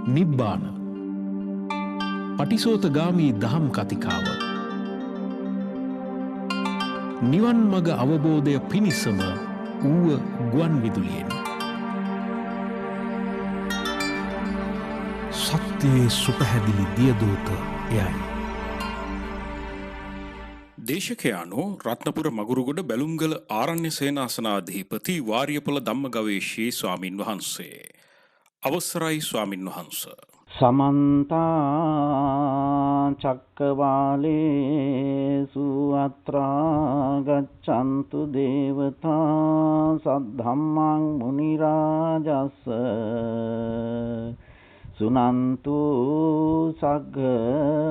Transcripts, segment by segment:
නිබ්බාන පටිසෝතගාමී දහම් කතිකාව නිවන් මග අවබෝධය පිණිසම ඌව ගුවන් විදුලියෙන් සත්‍යයේ සුපහැදිලි දියදූත එයයි. දේශකයානෝ රත්නපුර මගුරුගොඩ බැලුම්ගල ආරණ්‍ය සේනාසනාධිපති වාරියපොළ ධම්මගවේෂී ස්වාමින් වහන්සේ. අවසරයි ස්වාමින් වහන්ස. සමන්ත චක්කවාලේසු අත්‍රා ගච්ඡන්තු දේවතා සද්ධම්මං මුනි රාජස්ස සුනන්තු සග්ග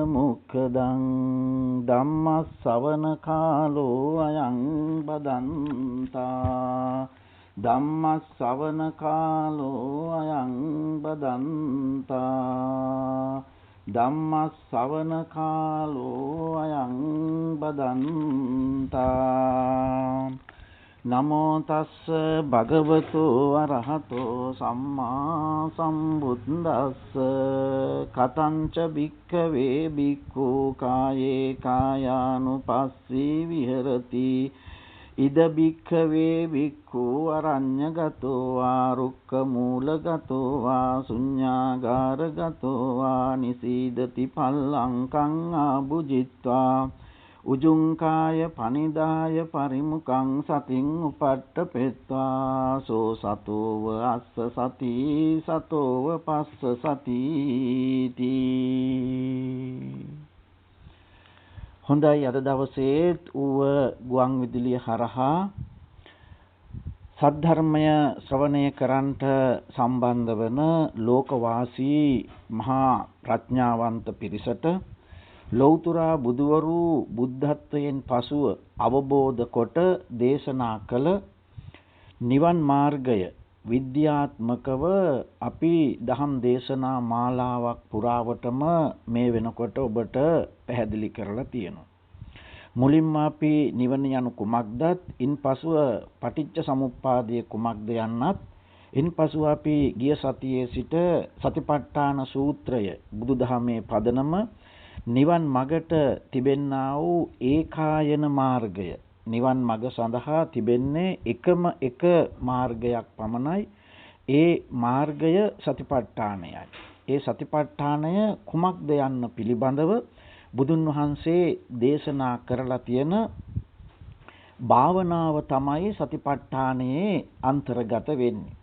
මොක්ඛදං ධම්ම ශ්‍රවණ කාලෝ අයං බදන්තා ධම්ම ශ්‍රවණ කාලෝ අයං බදන්තා ධම්ම ශ්‍රවණ කාලෝ අයං බදන්තා නමෝ තස්ස භගවතු අරහතෝ සම්මා සම්බුද්දස්ස කතංච භික්ඛවේ භික්ඛු කායේ කායානුපස්සී විහෙරති ඉද භික්ඛවේ භික්ඛු අරඤ්ඤගතෝ වා රුක්ඛ මූලගතෝ වා ශුඤ්ඤාගාරගතෝ වා නිසීදති පල්ලංකං ආභුජිත්වා උජුංකාය පනිදාය පරිමුඛං සතින් උපට්ඨපෙත්වා සෝ සතෝව අස්ස සති සතෝව පස්ස සතිති. හොඳයි, අද දවසේ ඌව ගුවන් විදුලිය හරහා සද්ධර්මය ශ්‍රවණය කරන්ට සම්බන්ධ වන ලෝකවාසී මහා ප්‍රඥාවන්ත පිරිසට ලෞතුරා බුදුවරු බුද්ධත්වයෙන් පසුව අවබෝධ කොට දේශනා කළ නිවන් මාර්ගය විද්‍යාත්මකව අපි දහම් දේශනා මාලාවක් පුරාවටම මේ වෙනකොට ඔබට පැහැදිලි කරලා තියෙනවා. මුලින්ම අපි නිවන යනු කුමක්දත්, ඉන්පසුව පටිච්ච සමුප්පාදය කුමක්ද යන්නත්, ඉන්පසුව අපි ගිය සතියේ සිට සතිපට්ඨාන සූත්‍රය බුදුදහමේ පදනම නිවන් මගට තිබෙන්නා වූ ඒකායන මාර්ගය, නිවන් මග සඳහා තිබෙන්නේ එකම එක මාර්ගයක් පමණයි. ඒ මාර්ගය සතිපට්ඨානයයි. ඒ සතිපට්ඨානය කුමක්ද යන්න පිළිබඳව බුදුන් වහන්සේ දේශනා කරලා තියෙන භාවනාව තමයි සතිපට්ඨානයේ අන්තර්ගත වෙන්නේ.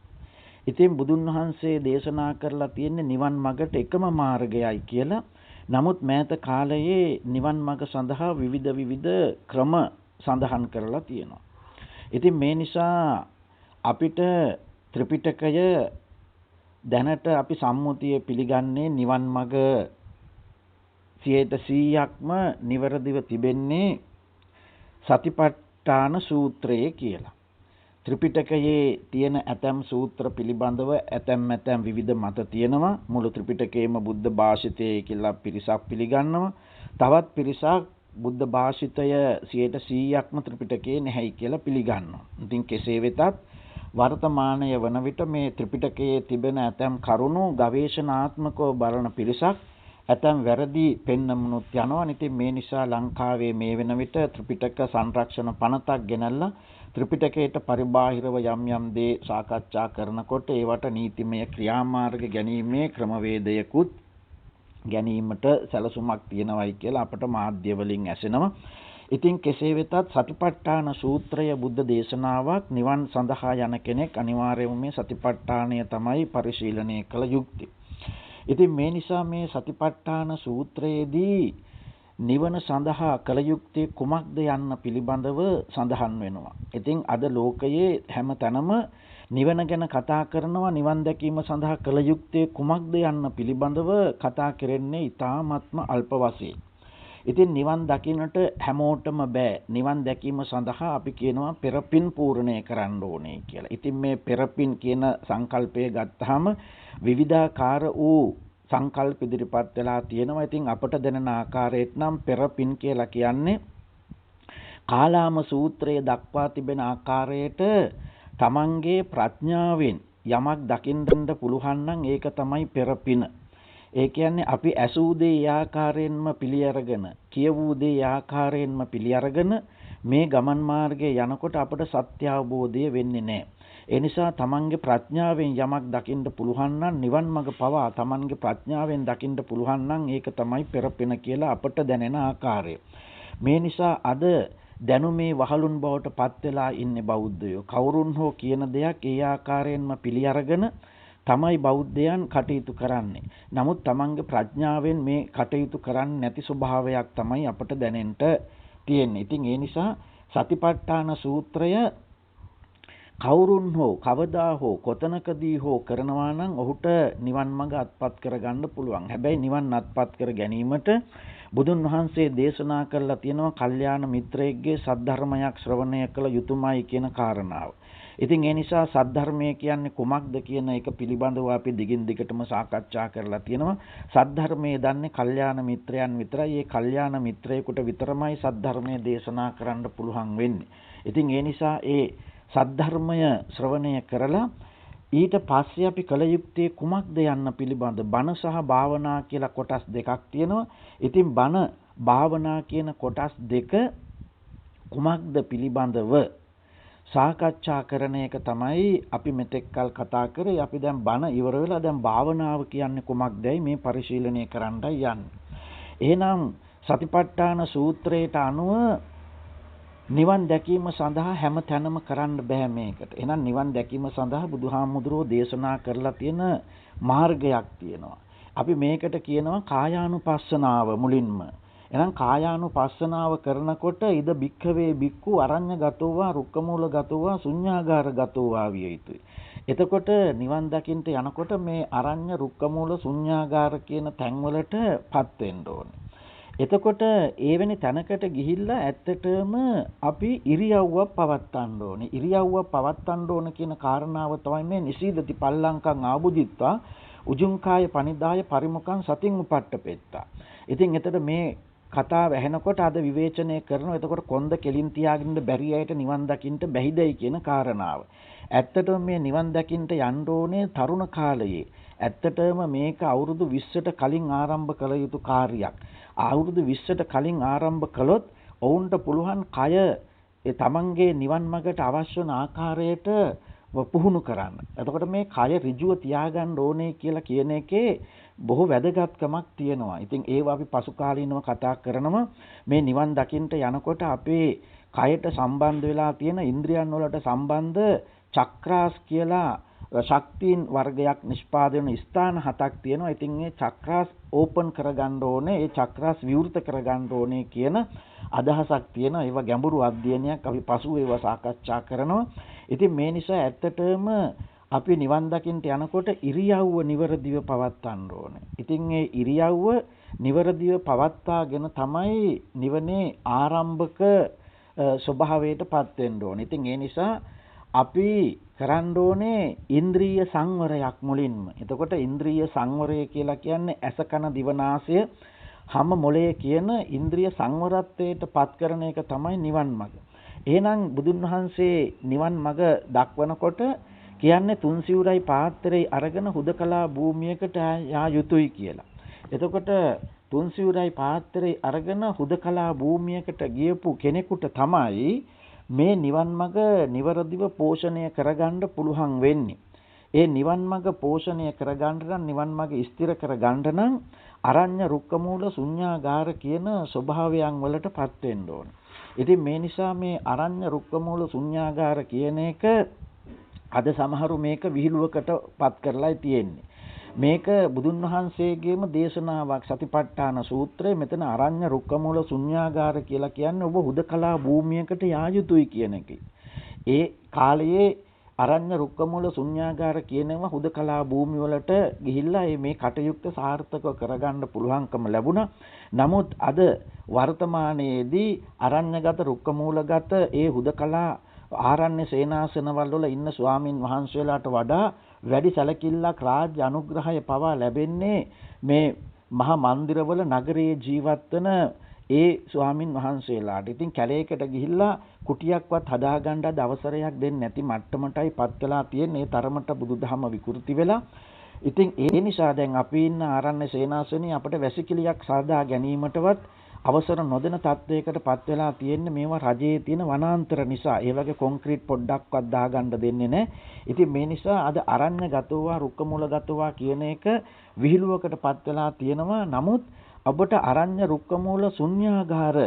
ඉතින් බුදුන් වහන්සේ දේශනා කරලා තියෙන්නේ නිවන් මගට එකම මාර්ගයයි කියලා. නමුත් මෑත කාලයේ නිවන් මඟ සඳහා විවිධ ක්‍රම සඳහන් කරලා තියෙනවා. ඉතින් මේ නිසා අපිට ත්‍රිපිටකය දැනට අපි සම්මුතිය පිළිගන්නේ නිවන් මඟ 100%ක්ම නිවැරදිව තිබෙන්නේ සතිපට්ඨාන සූත්‍රයේ කියලා. ත්‍රිපිටකයේ තියෙන ඇතම් සූත්‍ර පිළිබඳව ඇතම් විවිධ මත තියෙනවා. මුළු ත්‍රිපිටකයේම බුද්ධ භාෂිතය කියලා පිරිසක් පිළිගන්නවා. තවත් පිරිසක් බුද්ධ භාෂිතය 100%ක්ම ත්‍රිපිටකයේ නැහැයි කියලා පිළිගන්නවා. ඉතින් කෙසේ වෙතත් වර්තමානය වන විට මේ ත්‍රිපිටකයේ තිබෙන ඇතම් කරුණු ගවේෂණාත්මකව බලන පිරිසක් ඇතම් වැරදි පෙන්නමුණුත් යනවා. ඉතින් මේ නිසා ලංකාවේ මේ වෙන විට ත්‍රිපිටක සංරක්ෂණ පනතක් ගෙනල්ලා ත්‍රිපිටකයට පරිබාහිරව යම් දේ සාකච්ඡා කරනකොට ඒවට නීතිමය ක්‍රියාමාර්ග ගැනීමේ ක්‍රමවේදයකුත් ගැනීමට සැලසුමක් තියෙනවයි කියලා අපට මාධ්‍ය වලින් ඇසෙනවා. ඉතින් කෙසේ වෙතත් සතිපට්ඨාන සූත්‍රය බුද්ධ දේශනාවක්. නිවන් සඳහා යන කෙනෙක් අනිවාර්යයෙන්ම මේ සතිපට්ඨානය තමයි පරිශීලනය කළ යුත්තේ. ඉතින් මේ නිසා මේ සතිපට්ඨාන සූත්‍රයේදී නිවන සඳහා කළ යුත්තේ කුමක්ද යන්න පිළිබඳව සඳහන් වෙනවා. ඉතින් අද ලෝකයේ හැම තැනම නිවන ගැන කතා කරනවා. නිවන් දැකීම සඳහා කළ යුත්තේ කුමක්ද යන්න පිළිබඳව කතා කරන්නේ ඉතාමත්ම අල්ප වශයෙන්. ඉතින් නිවන් දකින්නට හැමෝටම බෑ. නිවන් දැකීම සඳහා අපි කියනවා පෙරපින් පූර්ණය කරන්න ඕනේ කියලා. ඉතින් මේ පෙරපින් කියන සංකල්පය ගත්තාම විවිධාකාර වූ සංකල්ප ඉදිරිපත් වෙලා තියෙනවා. ඉතින් අපට දැනෙන ආකාරයට නම් පෙරපින් කියලා කියන්නේ කාලාම සූත්‍රයේ දක්වා තිබෙන ආකාරයට තමන්ගේ ප්‍රඥාවෙන් යමක් දකින්න පුළුවන් නම් ඒක තමයි පෙරපින. ඒ කියන්නේ අපි ඇසූ දේ ආකාරයෙන්ම පිළි අරගෙන, කියවූ දේ ආකාරයෙන්ම පිළි අරගෙන මේ ගමන් මාර්ගයේ යනකොට අපට සත්‍ය අවබෝධය වෙන්නේ නැහැ. ඒ නිසා තමන්ගේ ප්‍රඥාවෙන් යමක් දකින්න පුළුවන් නම් නිවන් මඟ පවා තමන්ගේ ප්‍රඥාවෙන් දකින්න පුළුවන් නම් ඒක තමයි පෙරපින කියලා අපට දැනෙන ආකාරය. මේ නිසා අද දැනුමේ වහලුන් බවට පත් වෙලා ඉන්නේ බෞද්ධයෝ. කවුරුන් හෝ කියන දෙයක් ඒ ආකාරයෙන්ම පිළි අරගෙන තමයි බෞද්ධයන් කටයුතු කරන්නේ. නමුත් තමන්ගේ ප්‍රඥාවෙන් මේ කටයුතු කරන්නේ නැති ස්වභාවයක් තමයි අපට දැනෙන්න තියෙන්නේ. ඉතින් ඒ නිසා සතිපට්ඨාන සූත්‍රය කවුරුන් හෝ කවදා හෝ කොතනකදී හෝ කරනවා නම් ඔහුට නිවන් මඟ අත්පත් කරගන්න පුළුවන්. හැබැයි නිවන් අත්පත් කර ගැනීමට බුදුන් වහන්සේ දේශනා කරලා තියෙනවා කල්යාණ මිත්‍රයෙක්ගේ සද්ධර්මයක් ශ්‍රවණය කළ යුතුමයි කියන කාරණාව. ඉතින් ඒ නිසා සද්ධර්මය කියන්නේ කුමක්ද කියන එක පිළිබඳව අපි දිගින් දිගටම සාකච්ඡා කරලා තියෙනවා. සද්ධර්මයේ දන්නේ කල්යාණ මිත්‍රයන් විතරයි. ඒ කල්යාණ මිත්‍රයෙකුට විතරමයි සද්ධර්මය දේශනා කරන්න පුළුවන් වෙන්නේ. ඉතින් ඒ නිසා ඒ සද්ධර්මය ශ්‍රවණය කරලා ඊට පස්සේ අපි කල යුත්තේ කුමක්ද යන්න පිළිබඳ බණ සහ භාවනා කියලා කොටස් දෙකක් තියෙනවා. ඉතින් බණ භාවනා කියන කොටස් දෙක කුමක්ද පිළිබඳව සාකච්ඡා කරන එක තමයි අපි මෙතෙක් කල් කතා කරේ. අපි දැන් බණ ඉවර වෙලා දැන් භාවනාව කියන්නේ කුමක්දයි මේ පරිශීලනය කරන්නයි යන්නේ. එහෙනම් සතිපට්ඨාන සූත්‍රයට අනුව නිවන් දැකීම සඳහා හැම තැනම කරන්න බෑ මේකට. එහෙනම් නිවන් දැකීම සඳහා බුදුහාමුදුරුවෝ දේශනා කරලා තියෙන මාර්ගයක් තියෙනවා. අපි මේකට කියනවා කායානුපස්සනාව මුලින්ම. එහෙනම් කායානුපස්සනාව කරනකොට ඉද භික්ඛවේ භික්ඛු අරඤ්ඤගතෝවා රුක්කමූලගතෝවා ශුඤ්ඤාගාරගතෝවා විය යුතුයි. එතකොට නිවන් දකින්න යනකොට මේ අරඤ්ඤ රුක්කමූල ශුඤ්ඤාගාර කියන තැන්වලටපත් වෙන්න ඕනේ. එතකොට එවැනි තැනකට ගිහිල්ලා ඇත්තටම අපි ඉරියව්වක් පවත්වන්න ඕනේ. ඉරියව්වක් පවත්වන්න ඕන කියන කාරණාව තමයි මේ නිසීදති පල්ලංකං ආබුදිත්වා උජුංකාය පනිදාය පරිමුඛං සතින් උපට්ඨපෙත්තා. ඉතින් එතකොට මේ කතාව ඇහෙනකොට අද විවේචනය කරනවා. එතකොට කොන්ද කෙලින් තියාගෙන බැරි අයට නිවන් දකින්න බැහිදයි කියන කාරණාව. ඇත්තටම මේ නිවන් දකින්න යන්න ඕනේ තරුණ කාලයේ. ඇත්තටම මේක අවුරුදු 20ට කලින් ආරම්භ කළ යුතු කාර්යයක්. අවුරුදු 20ට කලින් ආරම්භ කළොත් ඔවුන්ට පුළුවන් කය තමන්ගේ නිවන් මාර්ගයට අවශ්‍ය වන ආකාරයට පුහුණු කරන්න. එතකොට මේ කය ඍජුව තියාගන්න ඕනේ කියලා කියන එකේ බොහෝ වැදගත්කමක් තියෙනවා. ඉතින් ඒවා අපි පසු කාලීනව කතා කරනවා. මේ නිවන් දකින්න යනකොට අපේ කයට සම්බන්ධ වෙලා තියෙන ඉන්ද්‍රියන් වලට සම්බන්ධ චක්‍රාස් කියලා ශක්තියින් වර්ගයක් නිෂ්පාදනය වෙන ස්ථාන 7ක් තියෙනවා. ඉතින් මේ චක්‍රාස් ඕපන් කරගන්න ඕනේ, ඒ චක්‍රාස් විවෘත කරගන්න ඕනේ කියන අදහසක් තියෙනවා. ඒවා ගැඹුරු අධ්‍යයනයක් අපි පසුව ඒවා සාකච්ඡා කරනවා. ඉතින් මේ නිසා ඇත්තටම අපි නිවන් දකින්න යනකොට ඉරියව්ව නිවරදිව පවත්වන්න ඕනේ. ඉතින් ඒ ඉරියව්ව නිවරදිව පවත්වාගෙන තමයි නිවනේ ආරම්භක ස්වභාවයටපත් වෙන්න ඕනේ. ඉතින් ඒ නිසා අපි කරන්න ඕනේ ඉන්ද්‍රිය සංවරයක් මුලින්ම. එතකොට ඉන්ද්‍රිය සංවරය කියලා කියන්නේ ඇස කන දිව නාසය හැම මොලේ කියන ඉන්ද්‍රිය සංවරත්වයට පත් කරන එක තමයි නිවන් මඟ. එහෙනම් බුදුන් වහන්සේ නිවන් මඟ දක්වනකොට කියන්නේ තුන් සිවුරයි පාත්‍රය අරගෙන හුදකලා භූමියකට යා යුතුයි කියලා. එතකොට තුන් සිවුරයි පාත්‍රය අරගෙන හුදකලා භූමියකට ගියපු කෙනෙකුට තමයි මේ නිවන් මඟ නිවරදිව පෝෂණය කරගන්න පුළුවන් වෙන්නේ. ඒ නිවන් මඟ පෝෂණය කරගන්න නම් නිවන් මඟ ස්ථිර කරගන්න නම් අරඤ්ඤ රුක්කමූල ශුඤ්ඤාගාර කියන ස්වභාවයන් වලටපත් වෙන්න ඕන. ඉතින් මේ නිසා මේ අරඤ්ඤ රුක්කමූල ශුඤ්ඤාගාර කියන එක අද සමහරු මේක විහිළුවකටපත් කරලා තියෙන්නේ. මේක බුදුන් වහන්සේගේම දේශනාවක් සතිපට්ඨාන සූත්‍රයේ මෙතන අරඤ්ඤ රුක්කමූල ශුඤ්ඤාගාර කියලා කියන්නේ ඔබ හුදකලා භූමියකට යා යුතුයි කියන එකයි. ඒ කාලයේ අරඤ්ඤ රුක්කමූල ශුඤ්ඤාගාර කියනවා හුදකලා භූමි වලට ගිහිල්ලා මේ කටයුත්ත සාර්ථකව කරගන්න පුළුවන්කම ලැබුණා. නමුත් අද වර්තමානයේදී අරඤ්ඤගත රුක්කමූලගත ඒ හුදකලා ආරණ්‍ය සේනාසනවල වල ඉන්න ස්වාමින් වහන්සේලාට වඩා වැඩි සැලකිල්ලක් රාජ්‍ය අනුග්‍රහය පවා ලැබෙන්නේ මේ මහා මන්දිරවල නගරයේ ජීවත් වෙන ඒ ස්වාමින් වහන්සේලාට. ඉතින් කැලේකට ගිහිල්ලා කුටියක්වත් හදාගන්න අවසරයක් දෙන්නේ නැති මට්ටමටයි පත් වෙලා තියෙන්නේ. ඒ තරමට බුදුදහම විකෘති වෙලා. ඉතින් ඒ නිසා දැන් අපි ඉන්න ආරණ්‍ය සේනාසනේ අපිට වැසිකිළියක් සාදා ගැනීමටවත් අවසර නොදෙන තත්වයකට පත් වෙලා තියෙන්නේ මේවා රජයේ තියෙන වනාන්තර නිසා. ඒ වගේ කොන්ක්‍රීට් පොඩ්ඩක්වත් දාගන්න දෙන්නේ නැහැ. ඉතින් මේ නිසා අද අරණ්‍යගතෝවා රුක්කමූලගතෝවා කියන එක විහිළුවකට පත් වෙලා තියෙනවා. නමුත් ඔබට අරණ්‍ය රුක්කමූල ශුන්‍යාගාර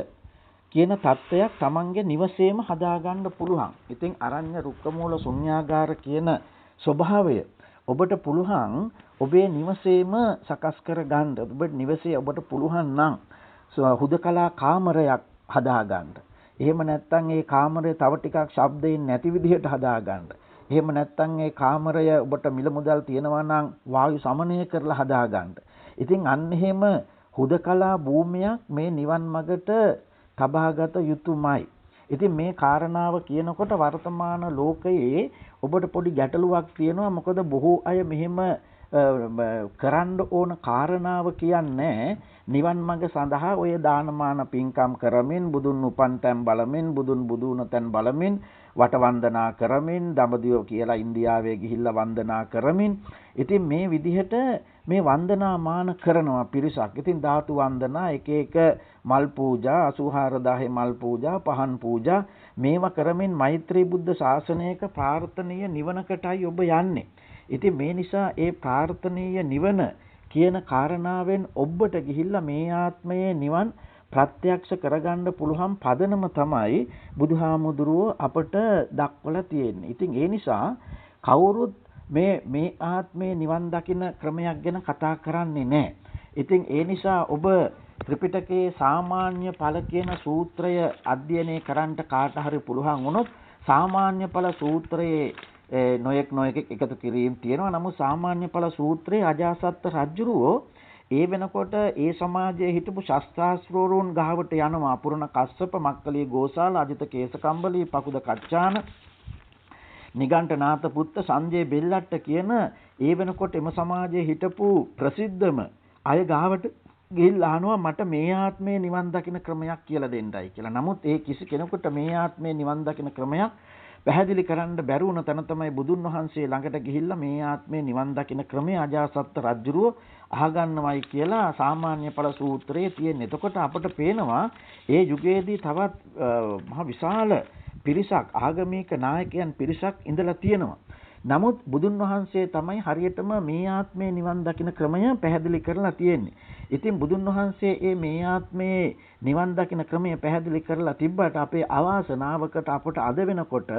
කියන தත්වයක් Tamange නිවසේම හදාගන්න පුළුවන්. ඉතින් අරණ්‍ය රුක්කමූල ශුන්‍යාගාර කියන ස්වභාවය ඔබට පුළුවන් ඔබේ නිවසේම සකස් කර ගන්න. ඔබේ නිවසේ ඔබට පුළුවන් නම් හුදකලා කාමරයක් හදාගන්න. එහෙම නැත්නම් ඒ කාමරය තව ටිකක් ශබ්දයෙන් නැති විදිහට හදාගන්න. එහෙම නැත්නම් ඒ කාමරය ඔබට මිල මුදල් තියෙනවා නම් වායු සමනය කරලා හදාගන්න. ඉතින් අන්න එහෙම හුදකලා භූමියක් මේ නිවන් මගට තබාගත යුතුමයි. ඉතින් මේ කාරණාව කියනකොට වර්තමාන ලෝකයේ ඔබට පොඩි ගැටලුවක් තියෙනවා. මොකද බොහෝ අය මෙහෙම කරන්න ඕන කාරණාව කියන්නේ නිවන් මඟ සඳහා ඔය දානමාන පින්කම් කරමින් බුදුන් උපන් තැන් බලමින් බුදුන් බුදුන තැන් බලමින් වට වන්දනා කරමින් දඹදිව කියලා ඉන්දියාවේ ගිහිල්ලා වන්දනා කරමින් ඉතින් මේ විදිහට මේ වන්දනාමාන කරනවා පිරිසක්. ඉතින් ධාතු වන්දනා එක එක මල් පූජා 84000 මල් පූජා පහන් පූජා මේවා කරමින් මෛත්‍රී බුද්ධ ශාසනයක ප්‍රාර්ථනීය නිවනකටයි ඔබ යන්නේ. ඉතින් මේ නිසා ඒ ප්‍රාර්ථනීය නිවන කියන කාරණාවෙන් ඔබට ගිහිල්ලා මේ ආත්මයේ නිවන් ප්‍රත්‍යක්ෂ කරගන්න පුළුවන් පදනම තමයි බුදුහාමුදුරුවෝ අපට දක්වලා තියෙන්නේ. ඉතින් ඒ නිසා කවුරුත් මේ ආත්මයේ නිවන් දකින ක්‍රමයක් ගැන කතා කරන්නේ නැහැ. ඉතින් ඒ නිසා ඔබ ත්‍රිපිටකයේ සාමාන්‍ය ඵල කියන සූත්‍රය අධ්‍යයනය කරන්න කාට හරි පුළුවන් වුණොත් සාමාන්‍ය ඵල සූත්‍රයේ නොයෙක් එකතු කිරීම තියෙනවා. නමුත් සාමාන්‍ය ඵල සූත්‍රයේ අජාසත් රජුරෝ ඒ වෙනකොට ඒ සමාජයේ හිටපු ශාස්ත්‍රාස්ත්‍රෝරුන් ගාවට යනවා. පුරණ කස්සප මක්කලී ගෝසාල අජිත කේසකම්බලී පකුද කච්චාන නිගණ්ඨනාත පුත්ත සංජය බෙල්ලට්ට කියන ඒ වෙනකොට එම සමාජයේ හිටපු ප්‍රසිද්ධම අය ගාවට ගිහිල්ලා අහනවා මට මේ ආත්මේ නිවන් දකින්න ක්‍රමයක් කියලා දෙන්නයි කියලා. නමුත් ඒ කිසි කෙනෙකුට මේ ආත්මේ නිවන් දකින්න ක්‍රමයක් පැහැදිලි කරන්න බැරි වුණ තැන තමයි බුදුන් වහන්සේ ළඟට ගිහිල්ලා මේ ආත්මේ නිවන් දකින්න ක්‍රමය අජාසත් රජුරුව අහගන්නවයි කියලා සාමාන්‍ය ඵල සූත්‍රයේ තියෙන. එතකොට අපට පේනවා ඒ යුගයේදී තවත් මහ විශාල පිරිසක් ආගමික නායකයන් පිරිසක් ඉඳලා තියෙනවා. නමුත් බුදුන් වහන්සේ තමයි හරියටම මේ ආත්මේ නිවන් දකින්න ක්‍රමය පැහැදිලි කරලා තියෙන්නේ. ඉතින් බුදුන් වහන්සේ මේ ආත්මේ නිවන් දකින්න ක්‍රමය පැහැදිලි කරලා තිබ්බට අපේ අවාසනාවකට අපට අද වෙනකොට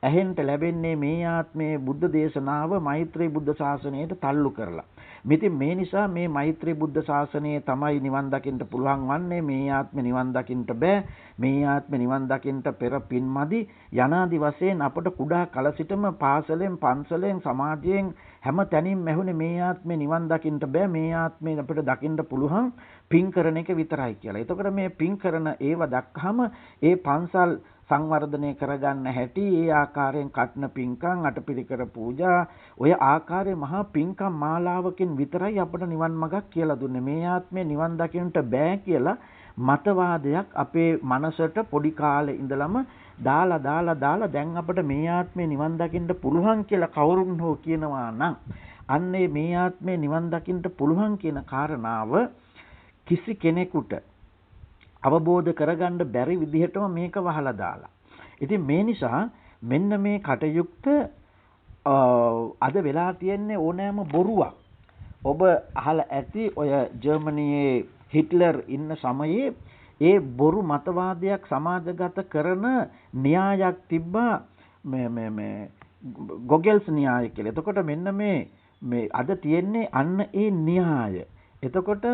ඇහෙන්න ලැබෙන්නේ මේ ආත්මේ බුද්ධ දේශනාව මෛත්‍රී බුද්ධ ශාසනයට තල්ලු කරලා. ඉතින් මේ නිසා මේ මෛත්‍රී බුද්ධ ශාසනය තමයි නිවන් දකින්න පුළුවන් වන්නේ. මේ ආත්මේ නිවන් දකින්න බෑ. මේ ආත්මේ නිවන් දකින්න පෙර පින්මදි යනාදි වශයෙන් අපට කුඩා කල සිටම පාසලෙන් පන්සලෙන් සමාජයෙන් හැම තැනින්ම ඇහුනේ මේ ආත්මේ නිවන් දකින්න බෑ. මේ ආත්මේ අපිට දකින්න පුළුවන් පින් කරන එක විතරයි කියලා. එතකොට මේ පින් කරන ඒව දැක්කහම ඒ පන්සල් සංවර්ධනය කරගන්න හැටි ඒ ආකාරයෙන් කටන පින්කම් අටපිරිකර පූජා ඔය ආකාරයේ මහා පින්කම් මාලාවකින් විතරයි අපට නිවන් මඟක් කියලා දුන්නේ. මේ ආත්මේ නිවන් දකින්නට බෑ කියලා මතවාදයක් අපේ මනසට පොඩි කාලේ ඉඳලම දාලා දැන් අපිට මේ ආත්මේ නිවන් දකින්න පුළුවන් කියලා කවුරුන් හෝ කියනවා නම් අන්නේ මේ ආත්මේ නිවන් දකින්න පුළුවන් කියන කාරණාව කිසි කෙනෙකුට අවබෝධ කරගන්න බැරි විදිහටම මේක වහලා දාලා. ඉතින් මේ නිසා මෙන්න මේ කටයුත්ත අද වෙලා තියෙන්නේ ඕනෑම බොරුවක්. ඔබ අහලා ඇති ඔය ජර්මනියේ හිට්ලර් ඉන්න සමයේ ඒ බොරු මතවාදයක් සමාජගත කරන න්‍යායක් තිබ්බා මේ ගොගෙල්ස් න්‍යාය කියලා. එතකොට මෙන්න මේ අද තියෙන්නේ අන්න ඒ න්‍යාය. එතකොට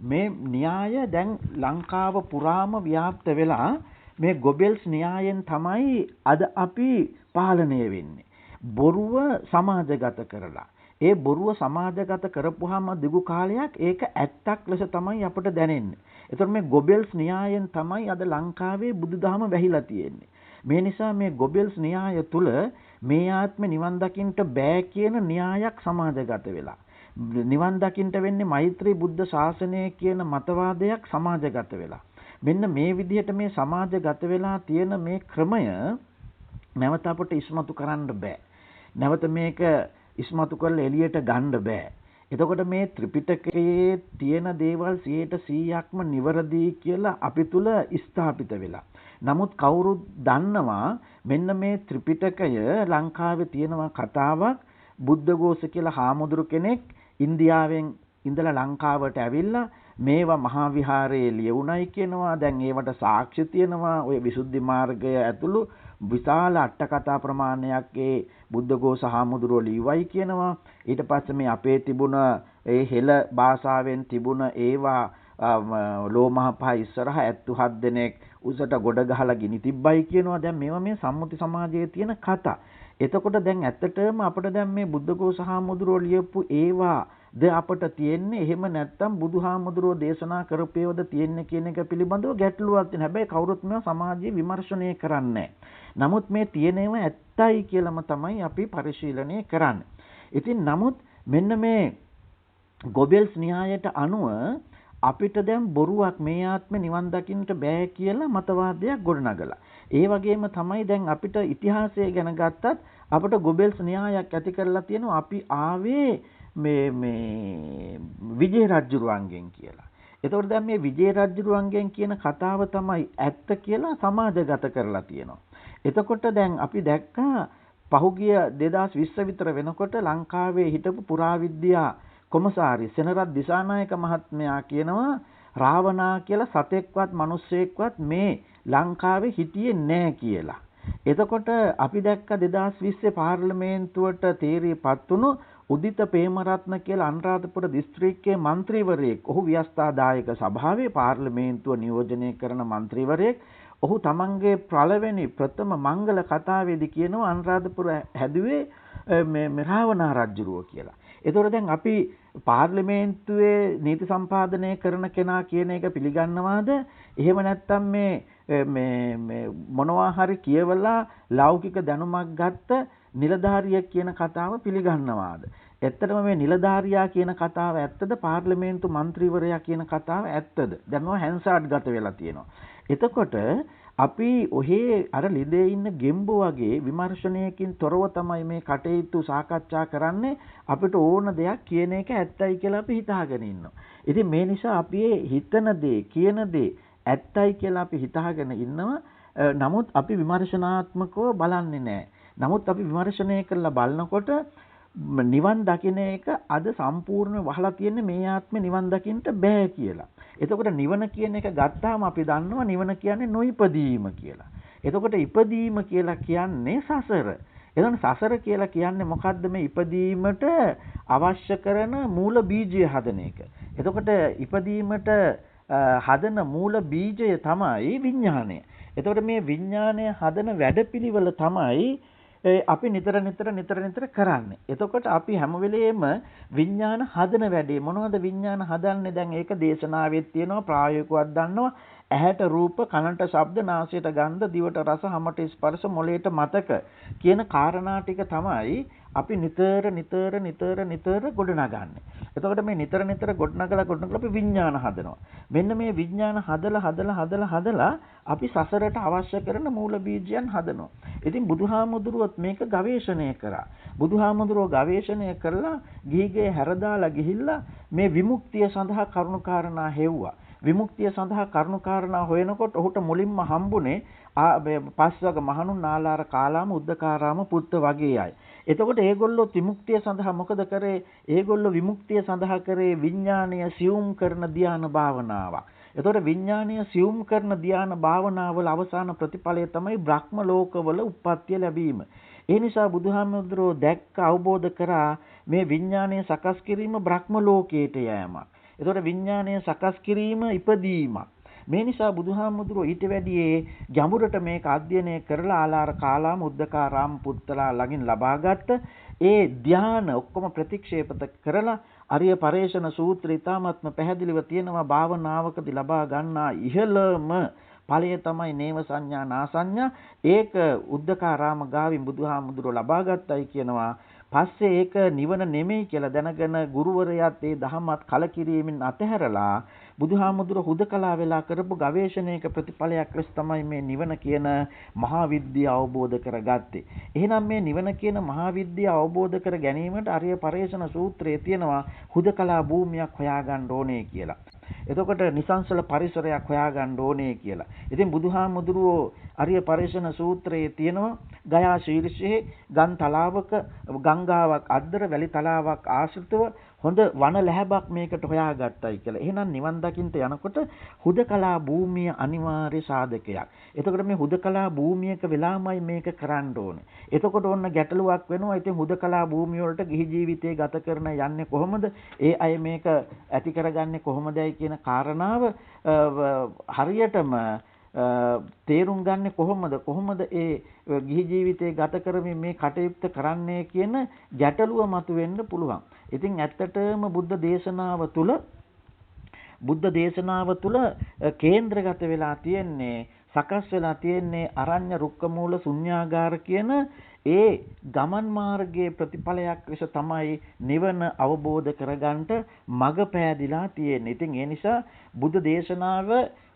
මේ න්‍යාය දැන් ලංකාව පුරාම ව්‍යාප්ත වෙලා මේ ගොබෙල්ස් න්‍යායෙන් තමයි අද අපි පාලනය වෙන්නේ. බොරුව සමාජගත කරලා. ඒ බොරුව සමාජගත කරපුවාම දිගු කාලයක් ඒක ඇත්තක් ලෙස තමයි අපට දැනෙන්නේ. එතකොට මේ ගොබෙල්ස් න්‍යායෙන් තමයි අද ලංකාවේ බුදුදහම වැහිලා තියෙන්නේ. මේ නිසා මේ ගොබෙල්ස් න්‍යාය තුල මේ ආත්මේ නිවන් දකින්න බෑ කියන න්‍යායක් සමාජගත වෙලා. නිවන් දකින්න වෙන්නේ මෛත්‍රී බුද්ධ ශාසනය කියන මතවාදයක් සමාජගත වෙලා. මෙන්න මේ විදිහට මේ සමාජගත වෙලා තියෙන මේ ක්‍රමය නැවත අපට ඉස්මතු කරන්න බෑ. නැවත මේක ඉස්මතු කරලා එළියට ගන්න බෑ. එතකොට මේ ත්‍රිපිටකයේ තියෙන දේවල් 100%ක්ම නිවැරදි කියලා අපි තුල ස්ථාපිත වෙලා. නමුත් කවුරුත් දන්නවා මෙන්න මේ ත්‍රිපිටකය ලංකාවේ තියෙනවා කතාවක් බුද්ධඝෝෂ කියලා හාමුදුරු කෙනෙක් ඉන්දියාවෙන් ඉඳලා ලංකාවට ඇවිල්ලා මේවා මහා විහාරයේ ලියුණයි කියනවා. දැන් ඒවට සාක්ෂි තියෙනවා. ඔය විසුද්ධි මාර්ගය ඇතුළු විශාල අට කතා ප්‍රමාණයක් ඒ බුද්ධඝෝෂ හාමුදුරුවෝ ලියුවයි කියනවා. ඊට පස්සේ මේ අපේ තිබුණ ඒ හෙළ භාෂාවෙන් තිබුණ ඒවා ලෝමහපහ ඉස්සරහා 77 දෙනෙක් උසට ගොඩ ගහලා ගිනි තිබ්බයි කියනවා. දැන් මේවා මේ සම්මුති සමාජයේ තියෙන කතා. එතකොට දැන් ඇත්තටම අපිට දැන් මේ බුද්ධඝෝෂ හාමුදුරුවෝ ලියපු ඒවා ද අපට තියෙන්නේ එහෙම නැත්නම් බුදුහාමුදුරුවෝ දේශනා කරපේවද තියෙන්නේ කියන එක පිළිබඳව ගැටලුවක් තියෙනවා. හැබැයි කවුරුත් මේවා සමාජයේ විමර්ශනය කරන්නේ නමුත් මේ තියෙනව ඇත්තයි කියලාම තමයි අපි පරිශීලනය කරන්නේ. ඉතින් නමුත් මෙන්න මේ ගොබෙල්ස් න්‍යායයට අනුව අපිට දැන් බොරුවක් මේ ආත්මේ නිවන් දකින්නට බෑ කියලා මතවාදයක් ගොඩනගලා. ඒ වගේම තමයි දැන් අපිට ඉතිහාසය ගැන ගත්තත් අපිට ගොබෙල්ස් න්‍යායක් ඇති කරලා තියෙනවා. අපි ආවේ මේ විජේ රජුරුවන්ගෙන් කියලා. එතකොට දැන් මේ විජේ රජුරුවන්ගෙන් කියන කතාව තමයි ඇත්ත කියලා සමාජගත කරලා තියෙනවා. එතකොට දැන් අපි දැක්කා පහුගිය 2020 විතර වෙනකොට ලංකාවේ හිටපු පුරාවිද්‍යා කොමසාරි සෙනරත් දිසානායක මහත්මයා කියනවා රාවණා කියලා සතෙක්වත් මිනිස්සෙක්වත් මේ ලංකාවේ හිටියේ නැහැ කියලා. එතකොට අපි දැක්ක 2020 පාර්ලිමේන්තුවට තීරයපත් වුණු උදිත ප්‍රේමරත්න කියලා අනුරාධපුර දිස්ත්‍රික්කයේ മന്ത്രിවරයෙක්. ඔහු ව්‍යවස්ථාදායක සභාවේ පාර්ලිමේන්තුව නියෝජනය කරන മന്ത്രിවරයෙක්. ඔහු තමන්ගේ පළවෙනි ප්‍රථම මංගල කතාවේදී කියනවා අනුරාධපුර හැදුවේ මේ රාවණා රජුරුව කියලා. ඒතකොට දැන් අපි පාර්ලිමේන්තුවේ නීති සම්පාදනය කරන කෙනා කියන එක පිළිගන්නවාද? එහෙම නැත්නම් මේ මොනවා හරි කියවලා ලෞකික දැනුමක් ගත්ත නිලධාරියෙක් කියන කතාව පිළිගන්නවාද? ඇත්තටම මේ නිලධාරියා කියන කතාව ඇත්තද? පාර්ලිමේන්තු මන්ත්‍රීවරයා කියන කතාව ඇත්තද? දැන් මොනවා හැන්සාඩ් ගත වෙලා තියෙනවා. එතකොට අපි ඔහේ අර ලිදේ ඉන්න ගෙම්බෝ වගේ විමර්ශනයකින් තොරව තමයි මේ කටයුතු සාකච්ඡා කරන්නේ. අපිට ඕන දෙයක් කියන එක ඇත්තයි කියලා අපි හිතාගෙන ඉන්නවා. ඉතින් මේ නිසා අපි හිතන දේ කියන දේ ඇත්තයි කියලා අපි හිතාගෙන ඉන්නවා. නමුත් අපි විමර්ශනාත්මකව බලන්නේ නැහැ. නමුත් අපි විමර්ශනය කරලා බලනකොට නිවන් දකින්න එක අද සම්පූර්ණ වහලා තියෙන්නේ මේ ආත්මේ නිවන් දකින්න බෑ කියලා. එතකොට නිවන කියන එක ගත්තාම අපි දන්නවා නිවන කියන්නේ නොඉපදීම කියලා. එතකොට ඉපදීම කියලා කියන්නේ සසර. එතන සසර කියලා කියන්නේ මොකද්ද? මේ ඉපදීමට අවශ්‍ය කරන මූල බීජය හදන එක. එතකොට ඉපදීමට හදන මූල බීජය තමයි විඥාණය. එතකොට මේ විඥාණය හදන වැඩපිළිවෙල තමයි අපි නිතර කරන්නේ. එතකොට අපි හැම වෙලෙම විඥාන හදන වැඩේ මොනවද විඥාන හදන්නේ? දැන් ඒක දේශනාවෙත් තියෙනවා ප්‍රායෝගිකවත් දන්නවා. ඇහැට රූප, කනට ශබ්ද, නාසයට ගන්ධ, දිවට රස, හමට ස්පර්ශ, මොළයට මතක කියන කාරණා ටික තමයි අපි නිතර ගොඩනගන්නේ. එතකොට මේ නිතර ගොඩනගලා අපි විඥාන හදනවා. මෙන්න මේ විඥාන හදලා අපි සසරට අවශ්‍ය කරන මූල බීජයන් හදනවා. ඉතින් බුදුහාමුදුරුවොත් මේක ගවේෂණය කරා. බුදුහාමුදුරුවෝ ගවේෂණය කරලා ගිහිගේ හැරදාලා ගිහිල්ලා මේ විමුක්තිය සඳහා කරුණාකාරණා හෙව්වා. විමුක්තිය සඳහා කරුණාකාරණා හොයනකොට ඔහුට මුලින්ම හම්බුනේ පස්වග මහණුන් නාලාර කාලාම උද්දකාරාම පුත්ත වගේ අය. එතකොට ඒගොල්ලෝ විමුක්තිය සඳහා මොකද කරේ? ඒගොල්ලෝ විමුක්තිය සඳහා කරේ විඥාණය සියුම් කරන ධ්‍යාන භාවනාවක්. එතකොට විඥාණය සියුම් කරන ධ්‍යාන භාවනාවල අවසාන ප්‍රතිඵලය තමයි බ්‍රහ්ම ලෝකවල උප්පත්තිය ලැබීම. ඒ නිසා බුදුහාමුදුරුවෝ දැක්ක අවබෝධ කරා මේ විඥාණය සකස් කිරීම බ්‍රහ්ම ලෝකයට යෑමක්. එතකොට විඥාණය සකස් කිරීම ඉපදීමක්. මේ නිසා බුදුහාමුදුරුවෝ ඊට වැඩියේ ගැඹුරට මේක අධ්‍යයනය කරලා ආලාර කාලාම උද්දකාරාම පුත්තලා ළඟින් ලබාගත්ත ඒ ධ්‍යාන ඔක්කොම ප්‍රතික්ෂේපත කරලා අරිය පරේෂණ සූත්‍රය ඉතාමත්ම පැහැදිලිව තියෙනවා භාවනාවකදී ලබා ගන්නා ඉහළම ඵලය තමයි නේව සංඥා නාසඤ්ඤා. ඒක උද්දකාරාම ගාවින් බුදුහාමුදුරුවෝ ලබා ගත්තයි කියනවා. පස්සේ ඒක නිවන නෙමෙයි කියලා දැනගෙන ගුරුවරයාත් ඒ දහමත් කලකිරීමෙන් අතහැරලා බුදුහාමුදුර හුදකලා වෙලා කරපු ගවේෂණයක ප්‍රතිඵලයක් ලෙස තමයි මේ නිවන කියන මහා විද්‍යාව අවබෝධ කරගත්තේ. එහෙනම් මේ නිවන කියන මහා විද්‍යාව අවබෝධ කර ගැනීමට අරිය පරේෂණ සූත්‍රයේ තියෙනවා හුදකලා භූමියක් හොයාගන්න ඕනේ කියලා. එතකොට නිසංසල පරිසරයක් හොයාගන්න ඕනේ කියලා. ඉතින් බුදුහාමුදුරුවෝ අරිය පරේෂණ සූත්‍රයේ තියෙනවා ගයා ශීර්ෂයේ ගම් තලාවක ගංගාවක් අද්දර වැලි තලාවක් ආශ්‍රිතව හොඳ වන ලැබක් මේකට හොයාගත්තයි කියලා. එහෙනම් නිවන් දකින්න යනකොට හුදකලා භූමිය අනිවාර්ය සාධකයක්. එතකොට මේ හුදකලා භූමියක වෙලාමයි මේක කරන්න ඕනේ. එතකොට ඔන්න ගැටලුවක් වෙනවා. ඉතින් හුදකලා භූමිය වලට ගිහි ජීවිතේ ගත කරන යන්නේ කොහොමද? ඒ අය මේක ඇති කරගන්නේ කොහොමදයි කියන කාරණාව හරියටම තේරුම් ගන්නේ කොහොමද ඒ ගිහි ජීවිතේ ගත කරමින් මේ කටයුත්ත කරන්නේ කියන ගැටලුව මතුවෙන්න පුළුවන්. ඉතින් ඇත්තටම බුද්ධ දේශනාව තුළ කේන්ද්‍රගත වෙලා තියෙන්නේ සකස් වෙලා තියෙන්නේ අරඤ්‍ය රුක්ක මූල ශුන්‍යාගාර කියන ඒ ගමන් මාර්ගයේ ප්‍රතිඵලයක් ලෙස තමයි නිවන අවබෝධ කරගන්නට මඟ පෑදිලා තියෙන්නේ. ඉතින් ඒ නිසා බුද්ධ දේශනාව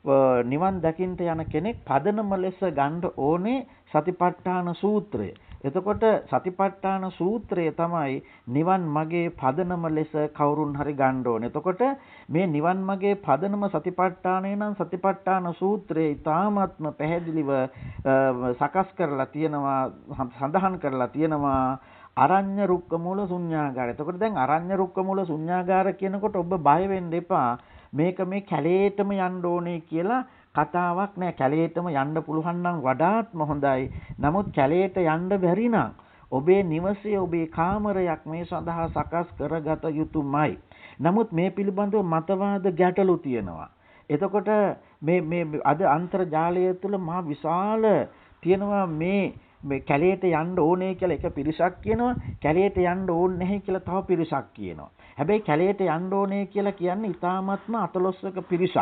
නිවන් දකින්න යන කෙනෙක් පදනම ලෙස ගන්න ඕනේ සතිපට්ඨාන සූත්‍රය. එතකොට සතිපට්ඨාන සූත්‍රය තමයි නිවන් මගේ පදනම ලෙස කවුරුන් හරි ගන්න ඕනේ. එතකොට මේ නිවන් මගේ පදනම සතිපට්ඨානේ නම් සතිපට්ඨාන සූත්‍රයේ ඊ타ත්ම පැහැදිලිව සකස් කරලා තියෙනවා, සඳහන් කරලා තියෙනවා අරඤ්‍ය රුක්ක මූල ශුන්‍යාගාර. එතකොට දැන් අරඤ්‍ය රුක්ක මූල ශුන්‍යාගාර කියනකොට ඔබ බය වෙන්න එපා. මේක මේ කැලේටම යන්න ඕනේ කියලා කතාවක් නෑ. කැලේටම යන්න පුළුවන් නම් වඩාත්ම හොඳයි. නමුත් කැලේට යන්න බැරි නම් ඔබේ නිවසේ ඔබේ කාමරයක් මේ සඳහා සකස් කරගත යුතුමයි. නමුත් මේ පිළිබඳව මතවාද ගැටලු තියෙනවා. එතකොට මේ අද අන්තර්ජාලය තුළ මහා විශාල තියෙනවා මේ කැලේට යන්න ඕනේ කියලා එක පිරිසක් කියනවා. කැලේට යන්න ඕනේ නැහැ කියලා තව පිරිසක් කියනවා. හැබැයි කැලේට යන්න ඕනේ කියලා කියන්නේ ඊ타ත්ම අතලොස්සක පිරිසක්.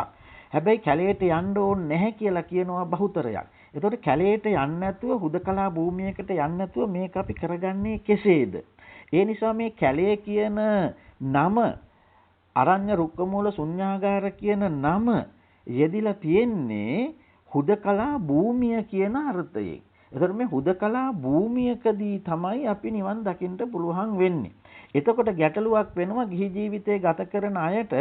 හැබැයි කැලේට යන්න ඕනේ නැහැ කියලා කියනවා බහුතරයක්. එතකොට කැලේට යන්න නැතුව හුදකලා භූමියකට යන්න නැතුව මේක අපි කරගන්නේ කෙසේද? ඒ නිසා මේ කැලේ කියන නම අරඤ්‍ය රුක්කමූල ශුන්‍යාගාර කියන නම යෙදිලා තියෙන්නේ හුදකලා භූමිය කියන අර්ථයෙන්. එතකොට මේ හුදකලා භූමියකදී තමයි අපි නිවන් දකින්න පුළුවන් වෙන්නේ. එතකොට ගැටලුවක් වෙනවා ගිහි ජීවිතේ ගත කරන අයට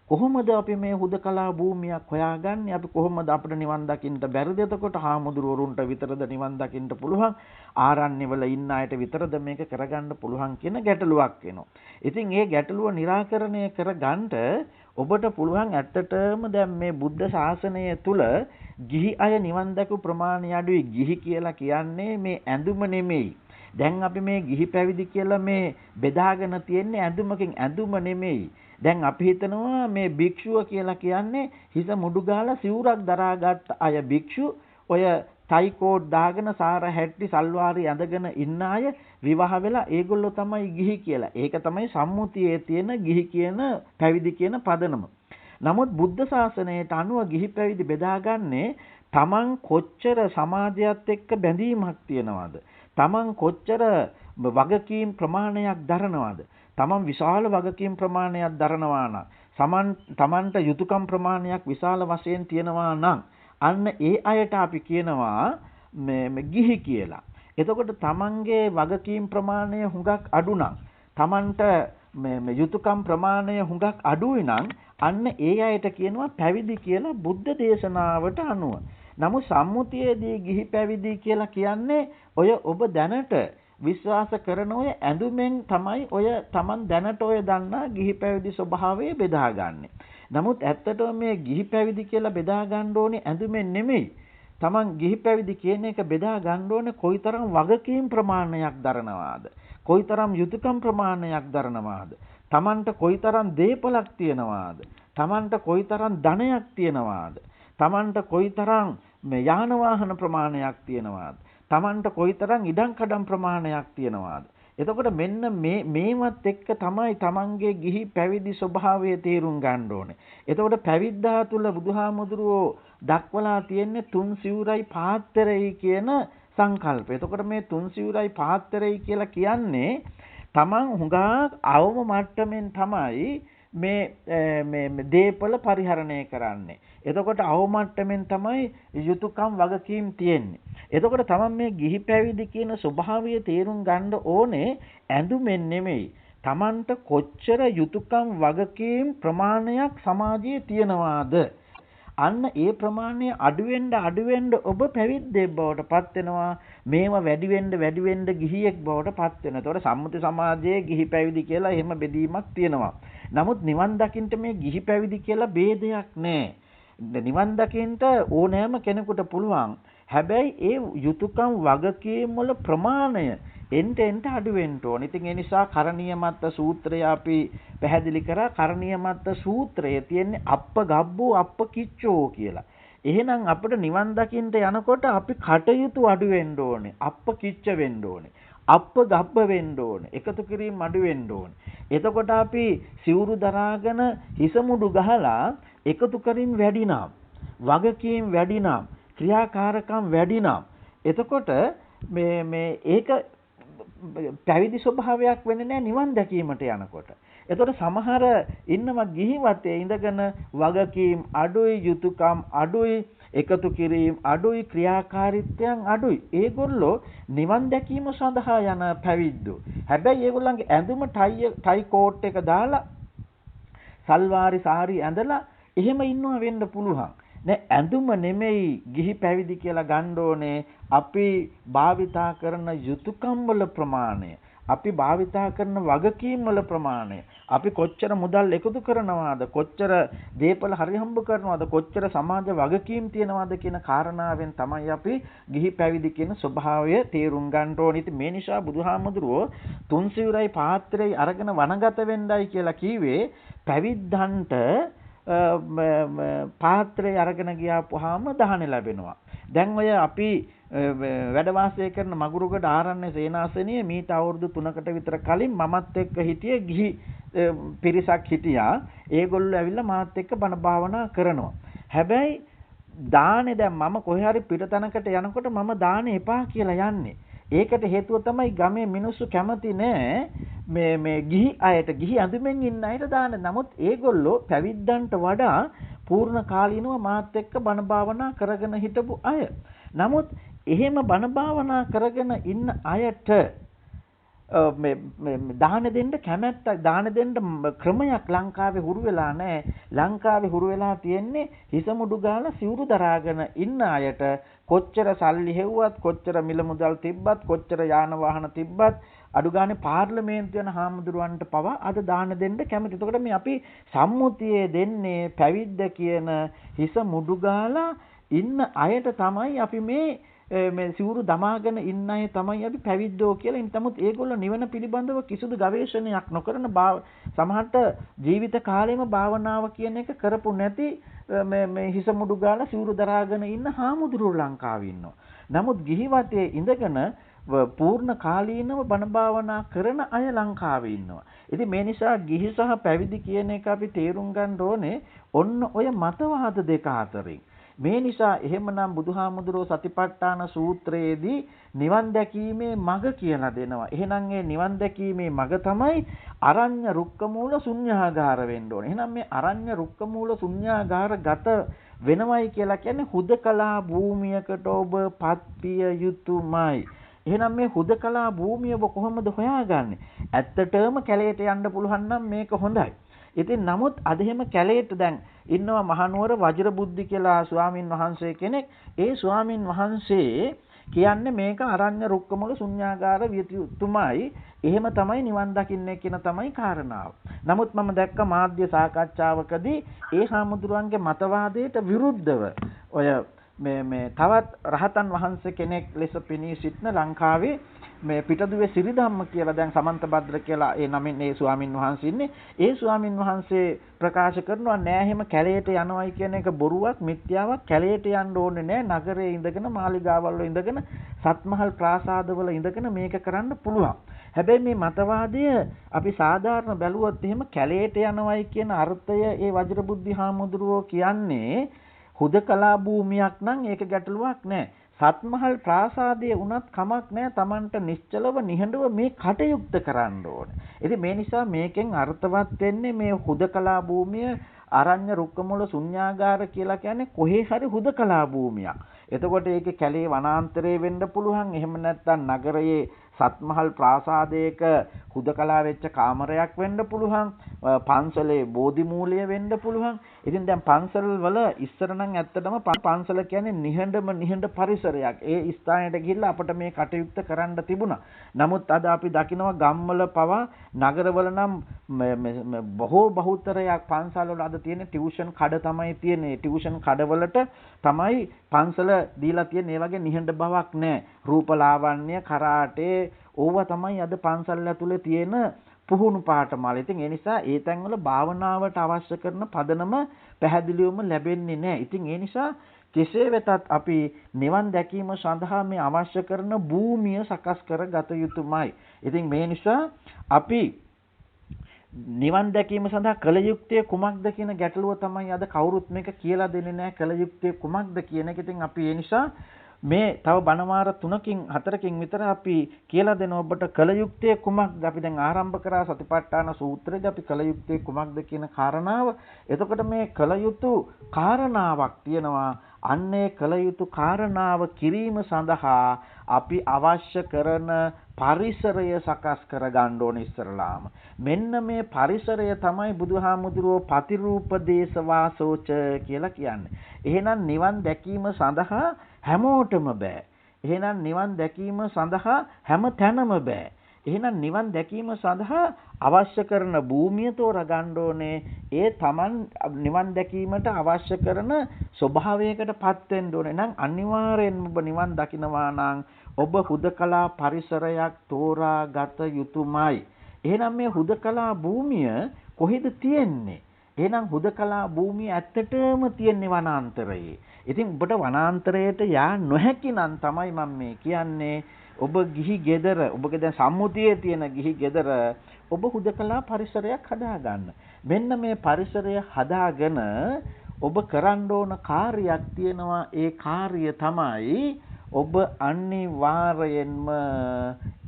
කොහොමද අපි මේ හුදකලා භූමියක් හොයාගන්නේ? අපි කොහොමද අපිට නිවන් දකින්න බැරිද? එතකොට හාමුදුරුවරුන්ට විතරද නිවන් දකින්න පුළුවන්? ආරණ්‍යවල ඉන්න අයට විතරද මේක කරගන්න පුළුවන් කියන ගැටලුවක් වෙනවා. ඉතින් මේ ගැටලුව निराකරණය කරගන්න ඔබට පුළුවන් ඇත්තටම දැන් මේ බුද්ධ ශාසනය තුල ගිහි අය නිවන් දැකපු ප්‍රමාණය අඩුයි. ගිහි කියලා කියන්නේ මේ ඇඳුම නෙමෙයි. දැන් අපි මේ ගිහි පැවිදි කියලා මේ බෙදාගෙන තියෙන්නේ ඇඳුමකින්. ඇඳුම නෙමෙයි. දැන් අපි හිතනවා මේ භික්ෂුව කියලා කියන්නේ හිස මුඩු ගාලා සිවුරක් දරාගත් අය භික්ෂු. ඔය ටයි කෝට් දාගෙන සාර හැට්ටි සල්වාරි ඇඳගෙන ඉන්න අය විවාහ වෙලා ඒගොල්ලෝ තමයි ගිහි කියලා. ඒක තමයි සම්මුතියේ තියෙන ගිහි කියන පැවිදි කියන පදනම. නමුත් බුද්ධ ශාසනයට අනුව ගිහි පැවිදි බෙදාගන්නේ තමන් කොච්චර සමාජයත් එක්ක බැඳීමක් තියනවද? තමන් කොච්චර වගකීම් ප්‍රමාණයක් දරනවද? තමන් විශාල වගකීම් ප්‍රමාණයක් දරනවා නම් තමන්ට යුතුයකම් ප්‍රමාණයක් විශාල වශයෙන් තියනවා නම් අන්න ඒ අයට අපි කියනවා මේ ගිහි කියලා. එතකොට තමන්ගේ වගකීම් ප්‍රමාණය හුඟක් අඩු නම් තමන්ට මේ යුතුයකම් ප්‍රමාණය හුඟක් අඩුයි නම් අන්න ඒ අයට කියනවා පැවිදි කියලා බුද්ධ දේශනාවට අනුව. නමුත් සම්මුතියේදී ගිහි පැවිදි කියලා කියන්නේ ඔය ඔබ දැනට විශ්වාස කරන ඔය ඇඳුමෙන් තමයි ඔය Taman දැනට ඔය දන්නා ගිහි පැවිදි ස්වභාවය බෙදාගන්නේ. නමුත් ඇත්තටම මේ ගිහි පැවිදි කියලා බෙදා ගන්න ඕනේ ඇඳුමෙන් නෙමෙයි. Taman ගිහි පැවිදි කියන එක බෙදා ගන්න ඕනේ කොයිතරම් වගකීම් ප්‍රමාණයක් දරනවාද? කොයිතරම් යුතුයකම් ප්‍රමාණයක් දරනවාද? Tamanට කොයිතරම් දේපලක් තියනවාද? Tamanට කොයිතරම් ධනයක් තියනවාද? Tamanට කොයිතරම් මේ යාන වාහන ප්‍රමාණයක් තියනවාද? Tamanට කොයිතරම් ඉඩම්කඩම් ප්‍රමාණයක් තියනවාද? එතකොට මෙන්න මේවත් එක්ක තමයි Tamanගේ ගිහි පැවිදි ස්වභාවය තේරුම් ගන්න ඕනේ. එතකොට පැවිද්දා තුල බුදුහාමුදුරුවෝ දක්වලා තියෙන්නේ තුන් සිවුරයි පාත්‍රයයි කියන සංකල්පය. එතකොට මේ තුන් සිවුරයි පාත්‍රයයි කියලා කියන්නේ තමන් හුඟක් අවම මට්ටමින් තමයි මේ දේපල පරිහරණය කරන්නේ. එතකොට අවම මට්ටමින් තමයි යුතුයකම් වගකීම් තියෙන්නේ. එතකොට තමන් මේ ගිහි පැවිදි කියන ස්වභාවය තේරුම් ගන්න ඕනේ ඇඳුමෙන් නෙමෙයි. තමන්ට කොච්චර යුතුයකම් වගකීම් ප්‍රමාණයක් සමාජයේ තියනවාද? අන්න ඒ ප්‍රමාණය අඩු වෙන්න ඔබ පැවිද්දෙක් බවට පත් වෙනවා. මේව වැඩි වෙන්න ගිහියෙක් බවට පත් වෙනවා. ඒතකොට සම්මුති සමාජයේ ගිහි පැවිදි කියලා එහෙම බෙදීමක් තියෙනවා. නමුත් නිවන් දකින්න මේ ගිහි පැවිදි කියලා ભેදයක් නැහැ. නිවන් දකින්න ඕනෑම කෙනෙකුට පුළුවන්. හැබැයි ඒ යුතුයකම් වගකීම් වල ප්‍රමාණය එන්ට අඩු වෙන්න ඕන. ඉතින් ඒ නිසා කරණීය මත්ත සූත්‍රය අපි පැහැදිලි කරා. කරණීය මත්ත සූත්‍රයේ තියෙන්නේ අප්ප ගබ්බෝ අප්ප කිච්චෝ කියලා. එහෙනම් අපිට නිවන් දකින්න යනකොට අපි කටයුතු අඩු වෙන්න ඕනේ. අප්ප කිච්ච වෙන්න ඕනේ. අප්ප ගබ්බ වෙන්න ඕනේ. එකතු කිරීම අඩු වෙන්න ඕනේ. එතකොට අපි සිවුරු දරාගෙන හිස මුඩු ගහලා එකතු කරින් වැඩි නම්, වගකීම් වැඩි නම්, ක්‍රියාකාරකම් වැඩි නම් එතකොට මේ ඒක පැවිදි ස්වභාවයක් වෙන්නේ නැහැ නිවන් දැකීමට යනකොට. එතකොට සමහර ඉන්නවා ගිහි වතේ ඉඳගෙන වගකීම් අඩුයි, යුතුයකම් අඩුයි, එකතු කිරීම අඩුයි, ක්‍රියාකාරීත්වයන් අඩුයි. ඒගොල්ලෝ නිවන් දැකීම සඳහා යන පැවිද්දෝ. හැබැයි ඒගොල්ලන්ගේ ඇඳුම ටයි කෝට් එක දාලා සල්වාරි සාරි ඇඳලා එහෙම ඉන්නවා වෙන්න පුළුවන්. නෑ ඇඳුම නෙමෙයි ගිහි පැවිදි කියලා ගන්න ඕනේ. අපි භාවිතා කරන යුතුයකම් වල ප්‍රමාණය, අපි භාවිතා කරන වගකීම් වල ප්‍රමාණය, අපි කොච්චර මුදල් එකතු කරනවාද, කොච්චර දේපල හරි හම්බ කරනවාද, කොච්චර සමාජ වගකීම් තියනවාද කියන කාරණාවෙන් තමයි අපි ගිහි පැවිදි කියන ස්වභාවය තේරුම් ගන්න ඕනේ. ඉතින් මේ නිසා බුදුහාමුදුරුවෝ තුන්සිවුරයි පාත්‍රයයි අරගෙන වනගත වෙන්නයි කියලා කිව්වේ පැවිද්දන්ට පාත්‍රය අරගෙන ගියාපුවාම දහන ලැබෙනවා. දැන් ඔය අපි වැඩ වාසය කරන මගුරුගඩ ආරණ්‍ය සේනාසනයේ මීට අවුරුදු 3කට විතර කලින් මමත් එක්ක හිටියේ ගිහි පිරිසක් හිටියා. ඒගොල්ලෝ ඇවිල්ලා මාත් එක්ක බණ භාවනා කරනවා. හැබැයි දානේ දැන් මම කොහේ හරි පිටතනකට යනකොට මම දානේ එපා කියලා යන්නේ. ඒකට හේතුව තමයි ගමේ මිනිස්සු කැමති නෑ මේ ගිහි අයට, ගිහි ඇඳුමෙන් ඉන්න අයට දාන. නමුත් ඒගොල්ලෝ පැවිද්දන්ට වඩා පූර්ණ කාලීනව මාත් එක්ක බණ භාවනා කරගෙන හිටපු අය. නමුත් එහෙම බණ භාවනා කරගෙන ඉන්න අයට මේ දාන දෙන්න කැමැත්ත, දාන දෙන්න ක්‍රමයක් ලංකාවේ හුරු වෙලා නැහැ. ලංකාවේ හුරු වෙලා තියෙන්නේ හිස මුඩු ගාලා සිවුරු දරාගෙන ඉන්න අයට කොච්චර සල්ලි හෙව්වත්, කොච්චර මිල මුදල් තිබ්බත්, කොච්චර යාන වාහන තිබ්බත් අඩු ගානේ පාර්ලිමේන්තු යන හාමුදුරුවන්ට පවා අද දාන දෙන්න කැමති. එතකොට මේ අපි සම්මුතියේ දෙන්නේ පැවිද්ද කියන හිස මුඩු ගාලා ඉන්න අයට තමයි අපි මේ සිවුරු දමාගෙන ඉන්න අය තමයි අපි පැවිද්දෝ කියලා. නමුත් ඒගොල්ලෝ නිවන පිළිබඳව කිසිදු ගවේෂණයක් නොකරන සමහරට ජීවිත කාලෙම භාවනාව කියන එක කරපු නැති මේ හිස මුඩු ගාලා සිවුරු දරාගෙන ඉන්න හාමුදුරුවෝ ලංකාවේ ඉන්නවා. නමුත් ගිහි වතේ ඉඳගෙන පූර්ණ කාලීනව බණ භාවනා කරන අය ලංකාවේ ඉන්නවා. ඉතින් මේ නිසා ගිහි සහ පැවිදි කියන එක අපි තේරුම් ගන්න ඕනේ ඔන්න ඔය මතවාද දෙක අතරින්. මේ නිසා එහෙමනම් බුදුහාමුදුරුවෝ සතිපට්ඨාන සූත්‍රයේදී නිවන් දැකීමේ මඟ කියලා දෙනවා. එහෙනම් ඒ නිවන් දැකීමේ මඟ තමයි අරඤ්‍ය රුක්ක මූල ශුන්‍යාගාර වෙන්න ඕනේ. එහෙනම් මේ අරඤ්‍ය රුක්ක මූල ශුන්‍යාගාර ගත වෙනවයි කියලා කියන්නේ හුදකලා භූමියකට ඔබපත් විය යුතුමයි. එහෙනම් මේ හුදකලා භූමිය ඔබ කොහොමද හොයාගන්නේ? ඇත්තටම කැලේට යන්න පුළුවන් නම් මේක හොඳයි. ඉතින් නමුත් අද එහෙම කැලේට දැන් ඉන්නවා මහනුවර වජිරබුද්ධි කියලා ස්වාමින් වහන්සේ කෙනෙක්. ඒ ස්වාමින් වහන්සේ කියන්නේ මේක අරඤ්‍ය රුක්කමූල ශුන්‍යාගාර වියතුමයි. එහෙම තමයි නිවන් දකින්නේ කියන තමයි කාරණාව. නමුත් මම දැක්ක මාධ්‍ය සාකච්ඡාවකදී ඒ හාමුදුරුවන්ගේ මතවාදයට විරුද්ධව ඔය මේ තවත් රහතන් වහන්සේ කෙනෙක් ලෙස පෙනී සිටින ලංකාවේ මේ පිටදුවේ සිරිධම්ම කියලා දැන් සමන්තභද්‍ර කියලා ඒ නමින් ඒ ස්වාමින් වහන්සේ ඉන්නේ. ඒ ස්වාමින් වහන්සේ ප්‍රකාශ කරනවා නෑ එහෙම කැලේට යනවයි කියන එක බොරුවක්, මිත්‍යාවක්. කැලේට යන්න ඕනේ නෑ. නගරයේ ඉඳගෙන මාලිගාවල් වල ඉඳගෙන සත්මහල් ප්‍රාසාදවල ඉඳගෙන මේක කරන්න පුළුවන්. හැබැයි මේ මතවාදය අපි සාධාරණ බැලුවොත් එහෙම කැලේට යනවයි කියන අර්ථය ඒ වජිරබුද්ධි හාමුදුරුවෝ කියන්නේ හුදකලා භූමියක් නම් ඒක ගැටලුවක් නෑ. සත්මහල් ප්‍රාසාදයේ වුණත් කමක් නැහැ. Tamanට නිශ්චලව නිහඬව මේ කටයුත්ත කරන්න ඕනේ. ඉතින් මේ නිසා මේකෙන් අර්ථවත් වෙන්නේ මේ හුදකලා භූමිය අරඤ්‍ය රුක්කමූල ශුන්‍යාගාර කියලා කියන්නේ කොහේ හරි හුදකලා භූමියක්. එතකොට ඒකේ කැලේ වනාන්තරේ වෙන්න පුළුවන්. එහෙම නැත්නම් නගරයේ සත්මහල් ප්‍රාසාදයක හුදකලා වෙච්ච කාමරයක් වෙන්න පුළුවන්. පන්සලේ බෝධි මූලය වෙන්න පුළුවන්. ඉතින් දැන් පන්සල් වල ඉස්සර නම් ඇත්තටම පන්සල කියන්නේ නිහඬ පරිසරයක්. ඒ ස්ථානයට ගිහිල්ලා අපිට මේ කටයුත්ත කරන්න තිබුණා. නමුත් අද අපි දකිනවා ගම්වල පවා නගරවල නම් බොහෝ බහුතරයක් පන්සල් වල අද තියෙන ටියුෂන් කඩ තමයි තියෙන්නේ. ටියුෂන් කඩවලට තමයි පන්සල දීලා තියෙන්නේ. ඒ වගේ නිහඬ බවක් නැහැ. රූපලාවන්‍ය, කරාටේ ඕවා තමයි අද පන්සල් ඇතුලේ තියෙන පුහුණු පාඨමාල. ඉතින් ඒ නිසා ඒ තැන්වල භාවනාවට අවශ්‍ය කරන පදනම පැහැදිලිවම ලැබෙන්නේ නැහැ. ඉතින් ඒ නිසා කෙසේ වෙතත් අපි නිවන් දැකීම සඳහා මේ අවශ්‍ය කරන භූමිය සකස් කරගත යුතුමයි. ඉතින් මේ නිසා අපි නිවන් දැකීම සඳහා කල යුත්තේ කුමක්ද කියන ගැටලුව තමයි අද කවුරුත් මේක කියලා දෙන්නේ නැහැ. කල යුත්තේ කුමක්ද කියන එක. ඉතින් අපි ඒ නිසා මේ තව බණවාර 3කින් 4කින් විතර අපි කියලා දෙන ඔබට කල යුත්තේ කුමක්ද? අපි දැන් ආරම්භ කරා සතිපට්ඨාන සූත්‍රයේදී අපි කල යුත්තේ කුමක්ද කියන කාරණාව. එතකොට මේ කල යුතු කාරණාවක් තියෙනවා. අන්නේ කල යුතු කාරණාව කිරීම සඳහා අපි අවශ්‍ය කරන පරිසරය සකස් කරගන්න ඕනේ ඉස්සරලාම. මෙන්න මේ පරිසරය තමයි බුදුහාමුදුරුවෝ පතිරූපදේශ වාසෝච කියලා කියන්නේ. එහෙනම් නිවන් දැකීම සඳහා හැමෝටම බෑ. එහෙනම් නිවන් දැකීම සඳහා හැම තැනම බෑ. එහෙනම් නිවන් දැකීම සඳහා අවශ්‍ය කරන භූමිය තෝරගන්න ඕනේ. ඒ Taman නිවන් දැකීමට අවශ්‍ය කරන ස්වභාවයකටපත් වෙන්න ඕනේ. නම් අනිවාර්යෙන්ම ඔබ නිවන් දකින්නවා නම් ඔබ හුදකලා පරිසරයක් තෝරාගත යුතුමයි. එහෙනම් මේ හුදකලා භූමිය කොහෙද තියෙන්නේ? එහෙනම් හුදකලා භූමිය ඇත්තටම තියෙන්නේ වනාන්තරයේ. ඉතින් ඔබට වනාන්තරයට යා නොහැකි නම් තමයි මම මේ කියන්නේ. ඔබ ගිහි ගෙදර, ඔබගේ දැන් සම්මුතියේ තියෙන ගිහි ගෙදර ඔබ හුදකලා පරිසරයක් හදාගන්න. මෙන්න මේ පරිසරය හදාගෙන ඔබ කරන්න ඕන කාර්යයක් තියෙනවා. ඒ කාර්යය තමයි ඔබ අනිවාර්යයෙන්ම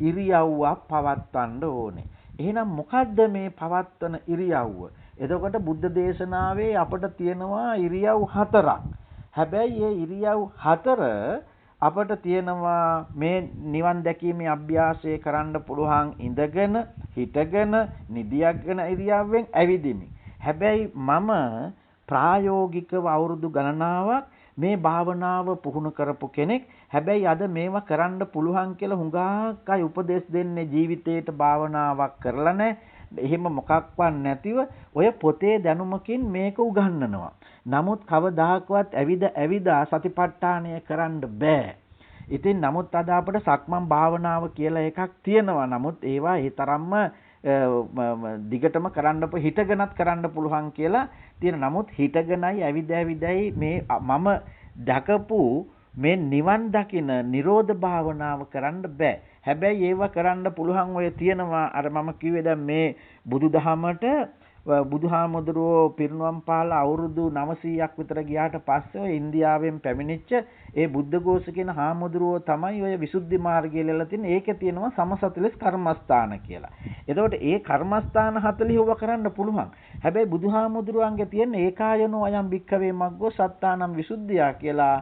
ඉරියව්වක් පවත්වන්න ඕනේ. එහෙනම් මොකද්ද මේ පවත්වන ඉරියව්ව? එතකොට බුද්ධ දේශනාවේ අපට තියෙනවා ඉරියව් 4ක්. හැබැයි මේ ඉරියව් 4 අපට තියෙනවා මේ නිවන් දැකීමේ අභ්‍යාසය කරන්න පුළුවන් ඉඳගෙන, හිටගෙන, නිදියගෙන ඉරියව්වෙන් ඇවිදිමින්. හැබැයි මම ප්‍රායෝගිකව අවුරුදු ගණනාවක් මේ භාවනාව පුහුණු කරපු කෙනෙක්. හැබැයි අද මේවා කරන්න පුළුවන් කියලා හුඟක් අය උපදෙස් දෙන්නේ ජීවිතේට භාවනාවක් කරලා නැහැ. එහෙම මොකක්වත් නැතිව ඔය පොතේ දැනුමකින් මේක උගන්වනවා. නමුත් කවදාකවත් ඇවිදා සතිපට්ඨානය කරන්න බෑ. ඉතින් නමුත් අද අපිට සක්මන් භාවනාව කියලා එකක් තියෙනවා. නමුත් ඒවා ඒ තරම්ම දිගටම කරන්න හිටගෙනත් කරන්න පුළුවන් කියලා තියෙන. නමුත් හිටගෙනයි ඇවිදයි මේ මම දැකපු මේ නිවන් දකින නිරෝධ භාවනාව කරන්න බෑ. හැබැයි ඒවා කරන්න පුළුවන් ඔය තියෙනවා. අර මම කිව්වේ දැන් මේ බුදුදහමට බුදුහාමුදුරුවෝ පිරිනුවම් පාලා අවුරුදු 900ක් විතර ගියාට පස්සේ ඔය ඉන්දියාවෙන් පැමිණිච්ච ඒ බුද්ධඝෝෂ කියන හාමුදුරුවෝ තමයි ඔය විසුද්ධි මාර්ගය ලියලා තින්නේ. ඒකේ තියෙනවා සමසතලස් කර්මස්ථාන කියලා. එතකොට ඒ කර්මස්ථාන 40 ඔව කරන්න පුළුවන්. හැබැයි බුදුහාමුදුරුවන්ගේ තියෙන ඒකායනෝ අයම් භික්ඛවේ මග්ගෝ සත්තානම් විසුද්ධියා කියලා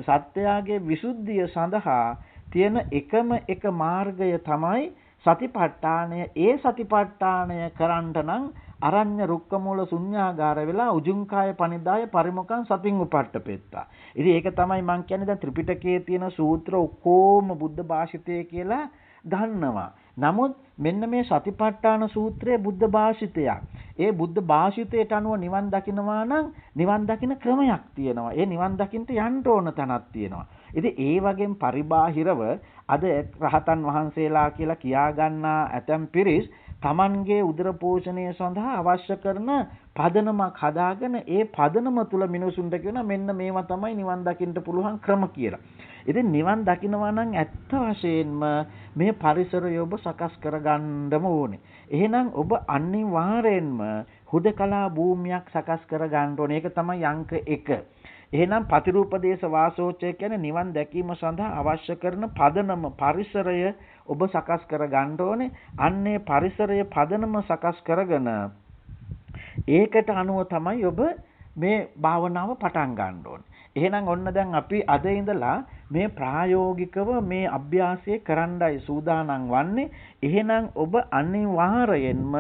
සත්‍යයේ විසුද්ධිය සඳහා තියෙන එකම එක මාර්ගය තමයි සතිපට්ඨානය. ඒ සතිපට්ඨානය කරන්න නම් අරඤ්‍ය රුක්කමූල ශුන්‍යාගාර වෙලා උජුංකාය පනිදාය පරිමුඛං සතින් උපට්ඨපෙත්තා. ඉතින් ඒක තමයි මම කියන්නේ දැන් ත්‍රිපිටකයේ තියෙන සූත්‍ර ඔක්කොම බුද්ධ භාෂිතය කියලා ගන්නවා. නමුත් මෙන්න මේ සතිපට්ඨාන සූත්‍රය බුද්ධ භාෂිතයක්. ඒ බුද්ධ භාෂිතයට අනුව නිවන් දකින්නවා නම් නිවන් දකින්න ක්‍රමයක් තියෙනවා. ඒ නිවන් දකින්නට යන්න ඕන තැනක් තියෙනවා. ඉතින් ඒ වගේම පරිබාහිරව අද රහතන් වහන්සේලා කියලා කියා ගන්නා ඇතම් පිරිස් තමන්ගේ උදර පෝෂණය සඳහා අවශ්‍ය කරන පදනමක් හදාගෙන ඒ පදනම තුල මිනිසුන්ට කියන මෙන්න මේවා තමයි නිවන් දකින්න පුළුවන් ක්‍රම කියලා. ඉතින් නිවන් දකින්නවා නම් ඇත්ත වශයෙන්ම මේ පරිසරය ඔබ සකස් කරගන්නම ඕනේ. එහෙනම් ඔබ අනිවාර්යෙන්ම හුදකලා භූමියක් සකස් කරගන්න ඕනේ. ඒක තමයි අංක 1. එහෙනම් පතිරූපදේශ වාසෝචය කියන්නේ නිවන් දැකීම සඳහා අවශ්‍ය කරන පදනම පරිසරය ඔබ සකස් කර ගන්න ඕනේ. අන්නේ පරිසරය පදනම සකස් කරගෙන ඒකට අනුව තමයි ඔබ මේ භාවනාව පටන් ගන්න ඕනේ. එහෙනම් ඔන්න දැන් අපි අද ඉඳලා මේ ප්‍රායෝගිකව මේ අභ්‍යාසය කරන්නයි සූදානම් වන්නේ. එහෙනම් ඔබ අනිවාර්යයෙන්ම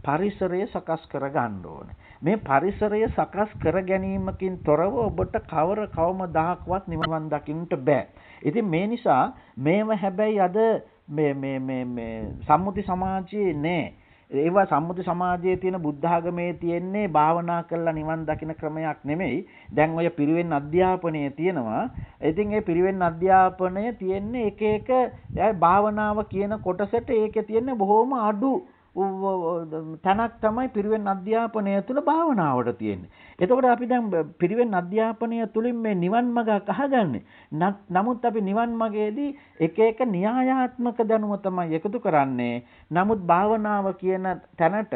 පරිසරය සකස් කර ගන්න ඕනේ. මේ පරිසරය සකස් කර ගැනීමකින් තොරව ඔබට කවමදාකවත් නිවන් දකින්නට බෑ. ඉතින් මේ නිසා මේව හැබැයි අද මේ සම්මුති සමාජයේ නෑ. ඒවා සම්මුති සමාජයේ තියෙන බුද්ධ ආගමේ තියෙන්නේ භාවනා කරලා නිවන් දකින ක්‍රමයක් නෙමෙයි. දැන් ඔය පිරිවෙන් අධ්‍යාපනය තියෙනවා. ඉතින් ඒ පිරිවෙන් අධ්‍යාපනය තියෙන්නේ එක එක භාවනාව කියන කොටසට ඒකේ තියෙන්නේ බොහොම අඩු තැනක් තමයි පිරිවෙන් අධ්‍යාපනය තුළ භාවනාවට තියෙන්නේ. එතකොට අපි දැන් පිරිවෙන් අධ්‍යාපනය තුළින් මේ නිවන් මඟ අහගන්නේ. නමුත් අපි නිවන් මගේදී එක එක න්‍යායාත්මක දැනුම තමයි එකතු කරන්නේ. නමුත් භාවනාව කියන තැනට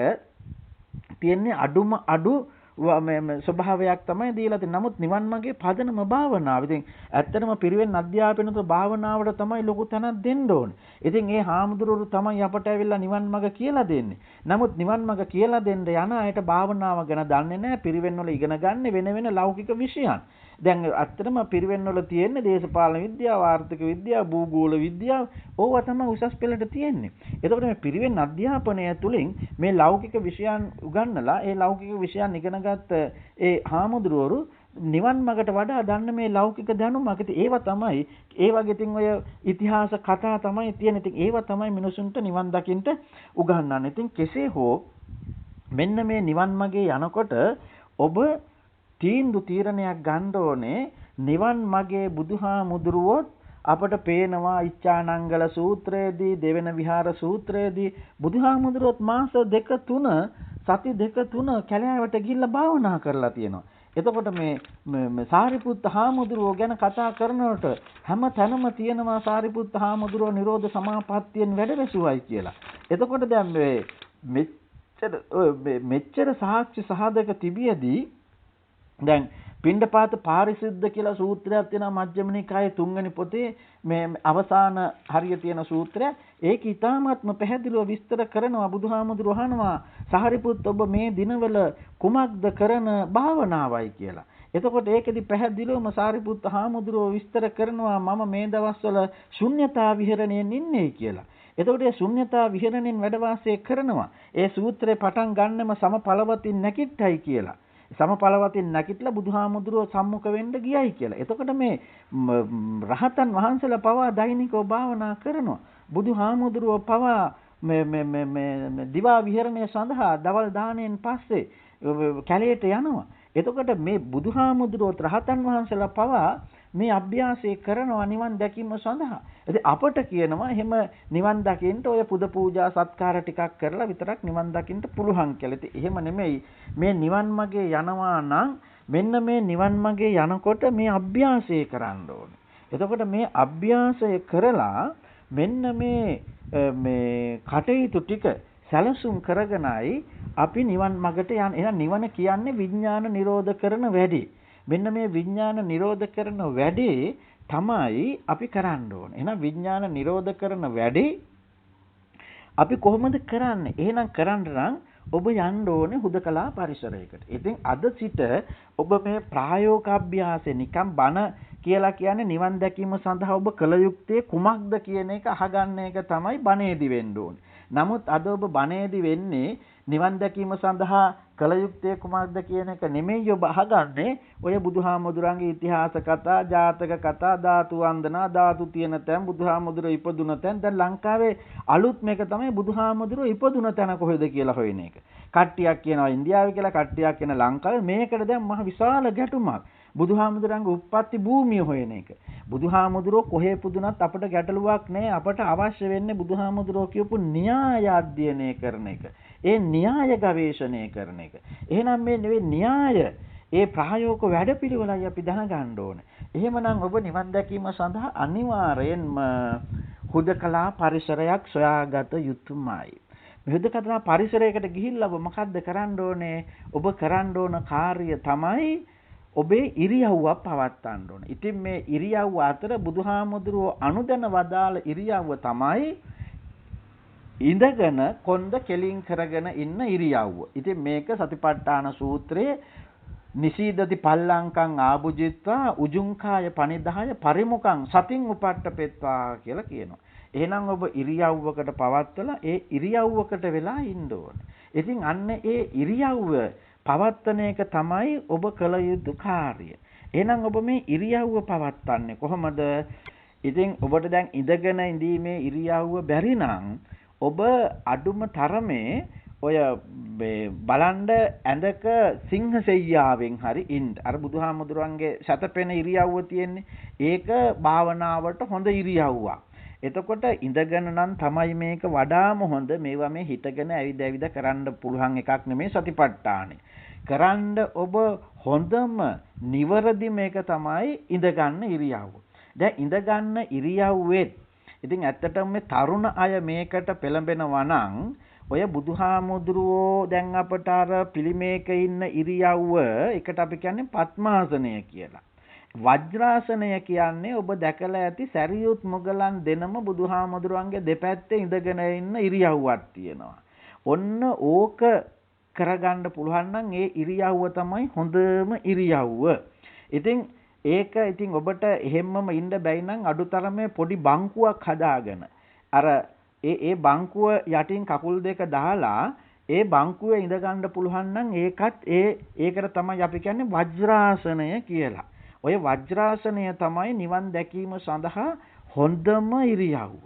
තියෙන්නේ අඩුම අඩු ස්වභාවයක් තමයි දීලා තියෙන්නේ. නමුත් නිවන් මගේ පදනම භාවනාව. ඉතින් ඇත්තටම පිරිවෙන් අධ්‍යාපනය තුළ භාවනාවට තමයි ලොකු තැනක් දෙන්න ඕනේ. ඉතින් ඒ හාමුදුරුවෝ තමයි අපට ඇවිල්ලා නිවන් මඟ කියලා දෙන්නේ. නමුත් නිවන් මඟ කියලා දෙන්න යන අයට භාවනාව ගැන දන්නේ නැහැ. පිරිවෙන් වල ඉගෙන ගන්න වෙන වෙන ලෞකික විෂයන්. දැන් ඇත්තටම පිරිවෙන් වල තියෙන්නේ දේශපාලන විද්‍යාව, ආර්ථික විද්‍යාව, භූගෝල විද්‍යාව ඕවා තමයි උසස් පෙළට තියෙන්නේ. එතකොට මේ පිරිවෙන් අධ්‍යාපනය තුළින් මේ ලෞකික විෂයන් උගන්වලා ඒ ලෞකික විෂයන් ඉගෙනගත්ත ඒ හාමුදුරුවෝ නිවන් මඟට වඩා දන්න මේ ලෞකික දැනුමක්. ඉතින් ඒවා තමයි ඒ වගේ ඉතින් ඔය ඉතිහාස කතා තමයි තියෙන. ඉතින් ඒවා තමයි මිනිසුන්ට නිවන් දකින්න උගන්වන්නේ. ඉතින් කෙසේ හෝ මෙන්න මේ නිවන් මගේ යනකොට ඔබ තීරණයක් ගන්න ඕනේ. නිවන් මගේ බුදුහාමුදුරුවොත් අපට පේනවා ඉච්ඡානංගල සූත්‍රයේදී දෙවෙනි විහාර සූත්‍රයේදී බුදුහාමුදුරුවොත් මාස 2-3 සති 2-3 කැලෑවට ගිහිල්ලා භාවනා කරලා තියෙනවා. එතකොට මේ සාරිපුත්ත හාමුදුරුවෝ ගැන කතා කරනකොට හැම තැනම තියෙනවා සාරිපුත්ත හාමුදුරුවෝ නිරෝධ සමාපත්තියෙන් වැඩවැසුවයි කියලා. එතකොට දැන් මෙච්චර සාක්ෂි සහදක තිබියදී දැන් පිණ්ඩපාත පාරිශුද්ධ කියලා සූත්‍රයක් තියෙනවා මජ්ක්‍ධිම නිකායේ 3 වෙනි පොතේ මේ අවසාන හරිය තියෙන සූත්‍රය. ඒක ඊටාත්ම පැහැදිලිව විස්තර කරනවා. බුදුහාමුදුරුවෝ අහනවා සාරිපුත්ත ඔබ මේ දිනවල කුමක්ද කරන භාවනාවයි කියලා. එතකොට ඒකෙදි පැහැදිලිවම සාරිපුත්ත හාමුදුරුවෝ විස්තර කරනවා මම මේ දවස්වල ශුන්‍යතා විහරණයෙන් ඉන්නේ කියලා. එතකොට ඒ ශුන්‍යතා විහරණයෙන් වැඩ වාසය කරනවා. ඒ සූත්‍රේ පටන් ගන්නෙම සමපලවතින් නැකිට්ටයි කියලා. සමපලවතින් නැකිట్లా බුදුහාමුදුරුවෝ සම්මුඛ වෙන්න ගියයි කියලා. එතකොට මේ රහතන් වහන්සේලා පවා දෛනිකව භාවනා කරනවා. බුදුහාමුදුරුවෝ පවා මේ දිවා විහරණය සඳහා දවල් දාණයෙන් පස්සේ කැලේට යනවා. එතකොට මේ බුදුහාමුදුරුවෝ රහතන් වහන්සේලා පවා මේ අභ්‍යාසය කරනවා නිවන් දැකීම සඳහා. ඉතින් අපට කියනවා එහෙම නිවන් දකින්න ඔය පුද පූජා සත්කාර ටිකක් කරලා විතරක් නිවන් දකින්න පුළුවන් කියලා. ඉතින් එහෙම නෙමෙයි. මේ නිවන් මාගේ යනවා නම් මෙන්න මේ නිවන් මාගේ යනකොට මේ අභ්‍යාසය කරන්න ඕනේ. එතකොට මේ අභ්‍යාසය කරලා මෙන්න මේ කටයුතු ටික සැලසුම් කරගෙනයි අපි නිවන් මාර්ගට යන්නේ. එහෙනම් නිවන කියන්නේ විඥාන නිරෝධ කරන වැඩි. මෙන්න මේ විඥාන නිරෝධ කරන වැඩේ තමයි අපි කරන්න ඕනේ. එහෙනම් විඥාන නිරෝධ කරන වැඩේ අපි කොහොමද කරන්නේ? එහෙනම් කරන්න නම් ඔබ යන්න ඕනේ හුදකලා පරිසරයකට. ඉතින් අද සිට ඔබ මේ ප්‍රායෝගික අභ්‍යාසය නිකම් බණ කියලා කියන්නේ නිවන් දැකීම සඳහා ඔබ කළ යුත්තේ කුමක්ද කියන එක අහගන්න එක තමයි බණේදි වෙන්න ඕනේ. නමුත් අද ඔබ බණේදි වෙන්නේ නිවන් දැකීම සඳහා කළ යුත්තේ කුමක්ද කියන එක නෙමෙයි ඔබ අහගන්නේ. ඔය බුදුහාමුදුරන්ගේ ඉතිහාස කතා, ජාතක කතා, ධාතු වන්දනා, ධාතු තියෙන තැන්, බුදුහාමුදුර ඉපදුන තැන්. දැන් ලංකාවේ අලුත් මේක තමයි බුදුහාමුදුර ඉපදුන තැන කොහෙද කියලා හොයන එක. කට්ටියක් කියනවා ඉන්දියාවේ කියලා, කට්ටියක් කියන ලංකාවේ. මේකට දැන් මහ විශාල ගැටුමක්. බුදුහාමුදුරන්ගේ උප්පත්ති භූමිය හොයන එක. බුදුහාමුදුරෝ කොහේ පුදුනත් අපට ගැටලුවක් නැහැ. අපට අවශ්‍ය වෙන්නේ බුදුහාමුදුරෝ කියපු න්‍යාය අධ්‍යයනය කරන එක. ඒ න්‍යාය ගවේෂණය කරන එක. එහෙනම් මේ නෙවෙයි න්‍යාය ඒ ප්‍රායෝගික වැඩපිළිවෙලයි අපි දැනගන්න ඕනේ. එහෙමනම් ඔබ නිවන් දැකීම සඳහා අනිවාර්යෙන්ම හුදකලා පරිසරයක් සොයාගත යුතුමයි. හුදකලා පරිසරයකට ගිහිල්ලා ඔබ මොකද්ද කරන්න ඕනේ? ඔබ කරන්න ඕන කාර්යය තමයි ඔබේ ඉරියව්ව පවත්වන්න ඕන. ඉතින් මේ ඉරියව්ව අතර බුදුහාමුදුරුවෝ අනුදැන වදාළ ඉරියව්ව තමයි ඉඳගෙන කොන්ද කෙලින් කරගෙන ඉන්න ඉරියව්ව. ඉතින් මේක සතිපට්ඨාන සූත්‍රයේ නිසීදති පල්ලංකං ආභුජිත්වා උජුංකාය පනිදාය පරිමුඛං සතින් උපට්ඨපෙත්වා කියලා කියනවා. එහෙනම් ඔබ ඉරියව්වකට පවත්වලා ඒ ඉරියව්වකට වෙලා ඉන්න ඕනේ. ඉතින් අන්න ඒ ඉරියව්ව පවත්වන එක තමයි ඔබ කළ යුතු කාර්යය. එහෙනම් ඔබ මේ ඉරියව්ව පවත්වන්නේ කොහොමද? ඉතින් ඔබට දැන් ඉඳගෙන ඉඳීමේ ඉරියව්ව බැරි නම් ඔබ අඩුම තරමේ ඔය බලන්ඩ ඇඳක සිංහසෙයියාවෙන් හරි ඉන්න. අර බුදුහාමුදුරන්ගේ සතපෙන ඉරියව්ව තියෙන්නේ. ඒක භාවනාවට හොඳ ඉරියව්වක්. එතකොට ඉඳගෙන නම් තමයි මේක වඩාම හොඳ. මේවා මේ හිටගෙන ඇවිද ඇවිද කරන්න පුළුවන් එකක් නෙමෙයි සතිපට්ඨානෙ. කරන්න ඔබ හොඳම නිවරදි මේක තමයි ඉඳගන්න ඉරියව්ව. දැන් ඉඳගන්න ඉරියව්වෙත් ඉතින් ඇත්තටම මේ තරුණ අය මේකට පෙළඹෙනවා නම් ඔය බුදුහාමුදුරුවෝ දැන් අපට අර පිළිමේක ඉන්න ඉරියව්ව එකට අපි කියන්නේ පద్මාසනය කියලා. වජ්‍රාසනය කියන්නේ ඔබ දැකලා ඇති සැරියුත් මොගලන් දෙනම බුදුහාමුදුරුවන්ගේ දෙපැත්තේ ඉඳගෙන ඉන්න ඉරියව්වක් තියෙනවා. ඔන්න ඕක කරගන්න පුළුවන් නම් ඒ ඉරියව්ව තමයි හොඳම ඉරියව්ව. ඉතින් ඒක ඉතින් ඔබට එහෙම්මම ඉන්න බැයි නම් අඩුතරමේ පොඩි බංකුවක් හදාගෙන අර ඒ බංකුව යටින් කකුල් දෙක දාලා ඒ බංකුවේ ඉඳ ගන්න පුළුවන් නම් ඒකට තමයි අපි කියන්නේ වජ්‍රාසනය කියලා. ඔය වජ්‍රාසනය තමයි නිවන් දැකීම සඳහා හොඳම ඉරියව්ව.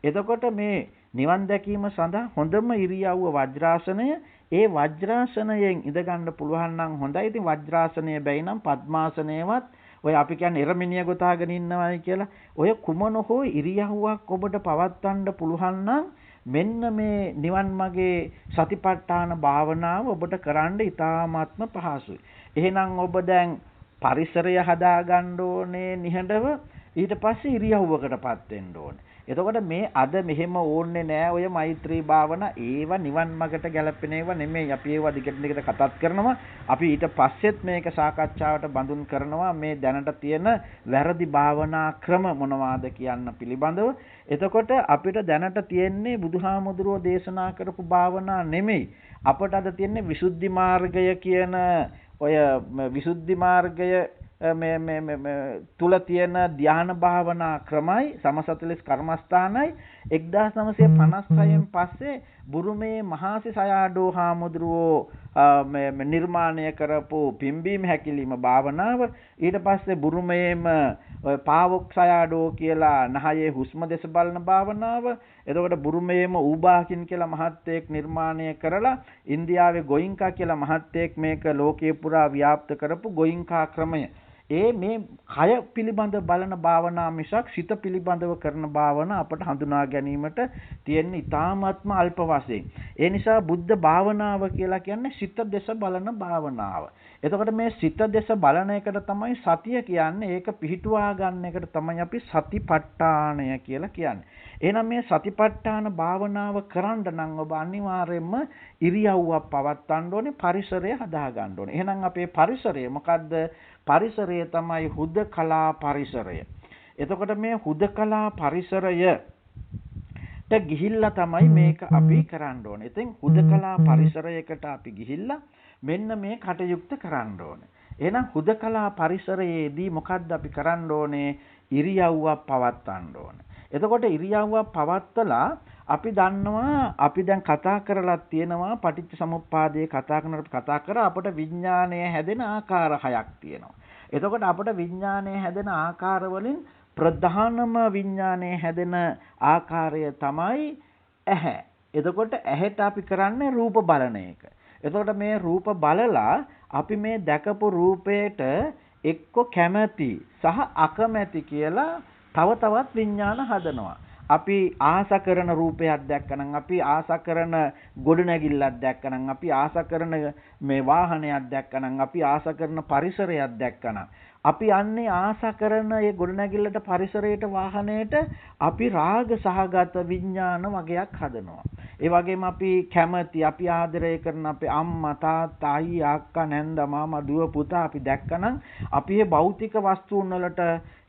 එතකොට මේ නිවන් දැකීම සඳහා හොඳම ඉරියව්ව වජ්‍රාසනය. ඒ වජ්‍රාසනයෙන් ඉඳ ගන්න පුළුවන් නම් හොඳයි. ඉතින් වජ්‍රාසනය බැයි නම් පద్මාසනයවත් ඔය අපි කියන්නේ එරමිනිය ගොතාගෙන ඉන්නවයි කියලා. ඔය කුමන හෝ ඉරියව්වක් ඔබට පවත්වන්න පුළුවන් නම් මෙන්න මේ නිවන් මාගේ සතිපට්ඨාන භාවනාව ඔබට කරන්න ඉතාමත්ම පහසුයි. එහෙනම් ඔබ දැන් පරිසරය හදාගන්න ඕනේ නිහඬව. ඊට පස්සේ ඉරියව්වකටපත් වෙන්න ඕනේ. එතකොට මේ අද මෙහෙම ඕන්නේ නෑ ඔය මෛත්‍රී භාවනා ඒවා නිවන් මාර්ගට ගැලපෙන ඒවා නෙමෙයි. අපි ඒවා දිගට දිගට කතාත් කරනවා. අපි ඊට පස්සෙත් මේක සාකච්ඡාවට බඳුන් කරනවා මේ දැනට තියෙන වැරදි භාවනා ක්‍රම මොනවාද කියන්න පිළිබඳව. එතකොට අපිට දැනට තියෙන්නේ බුදුහාමුදුරුවෝ දේශනා කරපු භාවනා නෙමෙයි. අපට අද තියෙන්නේ විසුද්ධි මාර්ගය කියන ඔය විසුද්ධි මාර්ගය තුල තියෙන ධ්‍යාන භාවනා ක්‍රමයි සමසතලිස් කර්මස්ථානයි 1956න් පස්සේ බුරුමේ මහාසි සයාඩෝ හාමුදුරුවෝ නිර්මාණය කරපු පිම්බීම හැකිලිම භාවනාව. ඊට පස්සේ බුරුමේම පාවොක් සයාඩෝ කියලා නහයේ හුස්ම දෙස බලන භාවනාව. එතකොට බුරුමේම ඌබාකින් කියලා මහත්තයෙක් නිර්මාණය කරලා ඉන්දියාවේ ගෝයින්කා කියලා මහත්තයෙක් මේක ලෝකේ පුරා ව්‍යාප්ත කරපු ගෝයින්කා ක්‍රමය. මේ කය පිළිබඳ බලන භාවනා මිසක් සිත පිළිබඳව කරන භාවනා අපට හඳුනා ගැනීමට තියෙන ඉතාමත්ම අල්ප වශයෙන්. ඒ නිසා බුද්ධ භාවනාව කියලා කියන්නේ සිත දෙස බලන භාවනාව. එතකොට මේ සිත දෙස බලන එකට තමයි සතිය කියන්නේ. ඒක පිහිටුවා ගන්න එකට තමයි අපි සතිපට්ඨානය කියලා කියන්නේ. එහෙනම් මේ සතිපට්ඨාන භාවනාව කරන්න නම් ඔබ අනිවාර්යයෙන්ම ඉරියව්වක් පවත්වන්න ඕනේ, පරිසරය හදා ගන්න ඕනේ. එහෙනම් අපේ පරිසරය මොකද්ද? පරිසරය තමයි හුදකලා පරිසරය. එතකොට මේ හුදකලා පරිසරයට ගිහිල්ලා තමයි මේක අපි කරන්න ඕනේ. ඉතින් හුදකලා පරිසරයකට අපි ගිහිල්ලා මෙන්න මේ කටයුත්ත කරන්න ඕනේ. එහෙනම් හුදකලා පරිසරයේදී මොකද්ද අපි කරන්න ඕනේ? ඉරියව්වක් පවත්වන්න ඕනේ. එතකොට ඉරියව්වක් පවත්වලා අපි දන්නවා අපි දැන් කතා කරලා තියෙනවා පටිච්ච සමුප්පාදයේ කතා කරා අපට විඥාණය හැදෙන ආකාර හයක් තියෙනවා. එතකොට අපට විඥාණය හැදෙන ආකාර වලින් ප්‍රධානම විඥාණය හැදෙන ආකාරය තමයි ඇහැ. එතකොට ඇහැට අපි කරන්නේ රූප බලන එක. එතකොට මේ රූප බලලා අපි මේ දැකපු රූපයට එක්ක කැමැති සහ අකමැති කියලා තව තවත් විඥාන හදනවා. අපි ආස කරන රූපයක් දැක්කනම්, අපි ආස කරන ගොඩනැගිල්ලක් දැක්කනම්, අපි ආස කරන මේ වාහනයක් දැක්කනම්, අපි ආස කරන පරිසරයක් දැක්කනම් අපි යන්නේ ආසා කරන ඒ ගොඩනැගිල්ලට පරිසරයට වාහනයට අපි රාග සහගත විඥාන වගයක් හදනවා. ඒ වගේම අපි කැමති අපි ආදරය කරන අපේ අම්මා තාත්තා අයියා අක්කා නැන්දා මාමා දුව පුතා අපි දැක්කනම් අපි මේ භෞතික වස්තුන් වලට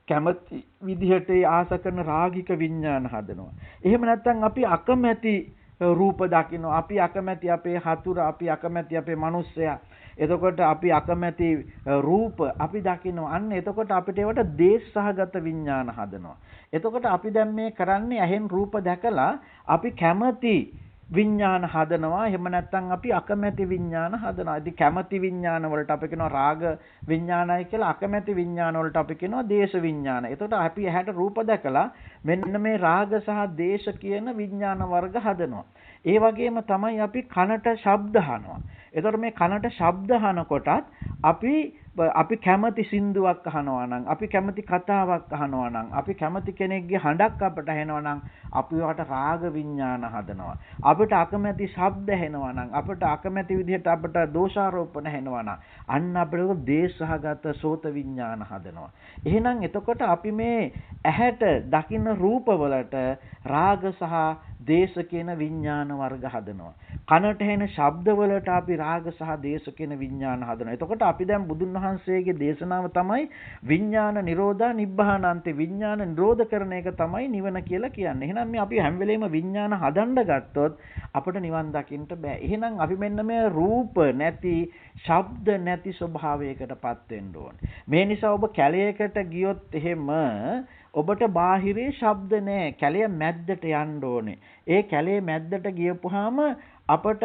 කැමති විදිහට ආස කරන රාගික විඥාන හදනවා. එහෙම නැත්නම් අපි අකමැති රූප දකිනවා. අපි අකමැති අපේ හතුර, අපි අකමැති අපේ මිනිස්සයා. එතකොට අපි අකමැති රූප අපි දකිනවා. අන්න එතකොට අපිට ඒවට දේශසහගත විඥාන හදනවා. එතකොට අපි දැන් මේ කරන්නේ ඇහෙන් රූප දැකලා අපි කැමති විඥාන හදනවා. එහෙම නැත්නම් අපි අකමැති විඥාන හදනවා. ඉතින් කැමති විඥාන වලට අපි කියනවා රාග විඥානයි කියලා. අකමැති විඥාන වලට අපි කියනවා දේශ විඥාන. එතකොට අපි ඇහැට රූප දැකලා මෙන්න මේ රාග සහ දේශ කියන විඥාන වර්ග හදනවා. ඒ වගේම තමයි අපි කනට ශබ්ද අහනවා. එතකොට මේ කනට ශබ්ද අහනකොටත් අපි කැමති සින්දුවක් අහනවා නම්, අපි කැමති කතාවක් අහනවා නම්, අපි කැමති කෙනෙක්ගේ හඬක් අපට ඇහෙනවා නම් අපි වට රාග විඥාන හදනවා. අපිට අකමැති ශබ්ද ඇහෙනවා නම්, අපිට අකමැති විදිහට අපිට දෝෂාරෝපණ ඇහෙනවා නම් අන්න අපිට දේශසහගත සෝත විඥාන හදනවා. එහෙනම් එතකොට අපි මේ ඇහැට දකින්න රූපවලට රාග සහ දේශ කියන විඥාන වර්ග හදනවා. කනට ඇහෙන ශබ්දවලට අපි රාග සහ දේශ කියන විඥාන හදනවා. එතකොට අපි දැන් බුදුන් වහන්සේගේ දේශනාව තමයි විඥාන නිරෝධා නිබ්බානාන්තේ. විඥාන නිරෝධ කරන එක තමයි නිවන කියලා කියන්නේ. එහෙනම් මේ අපි හැම වෙලෙම විඥාන හදන්න ගත්තොත් අපිට නිවන් දකින්න බෑ. එහෙනම් අපි මෙන්න මේ රූප නැති, ශබ්ද නැති ස්වභාවයකටපත් වෙන්න ඕනේ. මේ නිසා ඔබ කැලයකට ගියොත් එහෙම ඔබට බාහිරේ ශබ්ද නැහැ. කැලේ මැද්දට යන්න ඕනේ. ඒ කැලේ මැද්දට ගියපුවාම අපට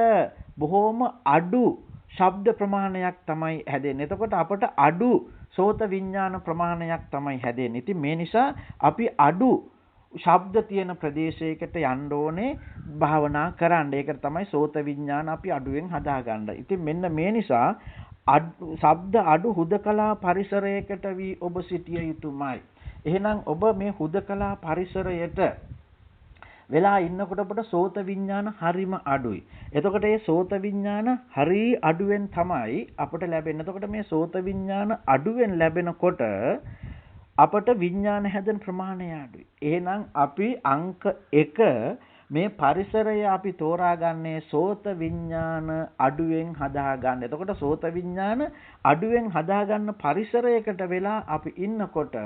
බොහොම අඩු ශබ්ද ප්‍රමාණයක් තමයි හැදෙන්නේ. එතකොට අපට අඩු සෝත විඥාන ප්‍රමාණයක් තමයි හැදෙන්නේ. ඉතින් මේ නිසා අපි අඩු ශබ්ද තියෙන ප්‍රදේශයකට යන්න ඕනේ භාවනා කරන්න. ඒකට තමයි සෝත විඥාන අපි අඩුවෙන් හදාගන්න. ඉතින් මෙන්න මේ නිසා ශබ්ද අඩු හුදකලා පරිසරයකට ඔබ සිටිය යුතුමයි. එහෙනම් ඔබ මේ හුදකලා පරිසරයට වෙලා ඉන්නකොට අපට සෝත විඥාන හරිම අඩුයි. එතකොට මේ සෝත විඥාන හරි අඩුවෙන් තමයි අපට ලැබෙන්නේ. එතකොට මේ සෝත විඥාන අඩුවෙන් ලැබෙනකොට අපට විඥාන හැදෙන ප්‍රමාණය අඩුයි. එහෙනම් අපි අංක 1 මේ පරිසරය අපි තෝරාගන්නේ සෝත විඥාන අඩුවෙන් හදාගන්න. එතකොට සෝත විඥාන අඩුවෙන් හදාගන්න පරිසරයකට වෙලා අපි ඉන්නකොට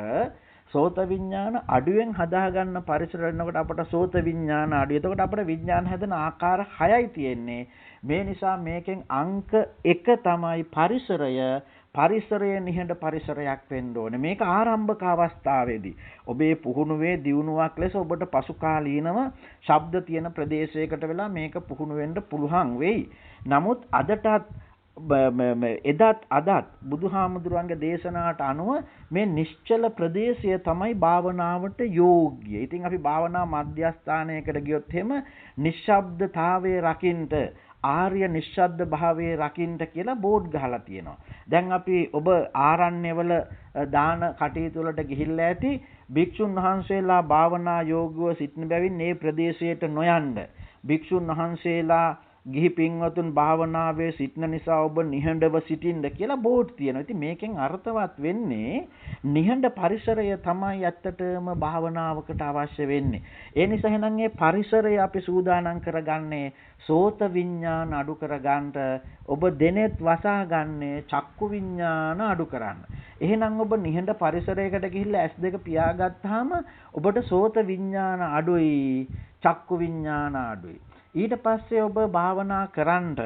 සෝත විඥාන අඩුවෙන් හදාගන්න පරිසරය වෙනකොට අපට සෝත විඥාන අඩුයි. එතකොට අපට විඥාන හැදෙන ආකාර 6යි තියෙන්නේ. මේ නිසා මේකෙන් අංක 1 තමයි පරිසරය නිහඬ පරිසරයක් වෙන්න ඕනේ. මේක ආරම්භක අවස්ථාවේදී ඔබේ පුහුණුවේ දියුණුවක් ලෙස ඔබට පසු කාලීනව ශබ්ද තියෙන ප්‍රදේශයකට වෙලා මේක පුහුණු වෙන්න පුළුවන් වෙයි. නමුත් අදත් බුදුහාමුදුරන්ගේ දේශනාවට අනුව මේ නිශ්චල ප්‍රදේශය තමයි භාවනාවට යෝග්‍ය. ඉතින් අපි භාවනා මධ්‍යස්ථානයකට ගියොත් එහෙම නිශ්ශබ්දතාවයේ රකින්ට ආර්ය නිශ්ශබ්ද භාවයේ රකින්න කියලා බෝඩ් ගහලා තියෙනවා. දැන් අපි ඔබ ආරණ්‍යවල දාන කටයුතු වලට ගිහිල්ලා ඇති භික්ෂුන් වහන්සේලා භාවනා යෝග්‍යව සිටින බැවින් මේ ප්‍රදේශයට නොයන්න. භික්ෂුන් වහන්සේලා ගිහි පින්වතුන් භාවනාවේ සිටින නිසා ඔබ නිහඬව සිටින්න කියලා බෝඩ් තියෙනවා. ඉතින් මේකෙන් අර්ථවත් වෙන්නේ නිහඬ පරිසරය තමයි ඇත්තටම භාවනාවකට අවශ්‍ය වෙන්නේ. ඒ නිසා එහෙනම් මේ පරිසරය අපි සූදානම් කරගන්නේ සෝත විඥාන අඩු කරගන්නට. ඔබ දෙනෙත් වසා ගන්නේ චක්කු විඥාන අඩු කරන්න. එහෙනම් ඔබ නිහඬ පරිසරයකට ගිහිල්ලා S2 පියාගත්තාම ඔබට සෝත විඥාන අඩුයි, චක්කු විඥාන අඩුයි. ඊට පස්සේ ඔබ භාවනා කරන්න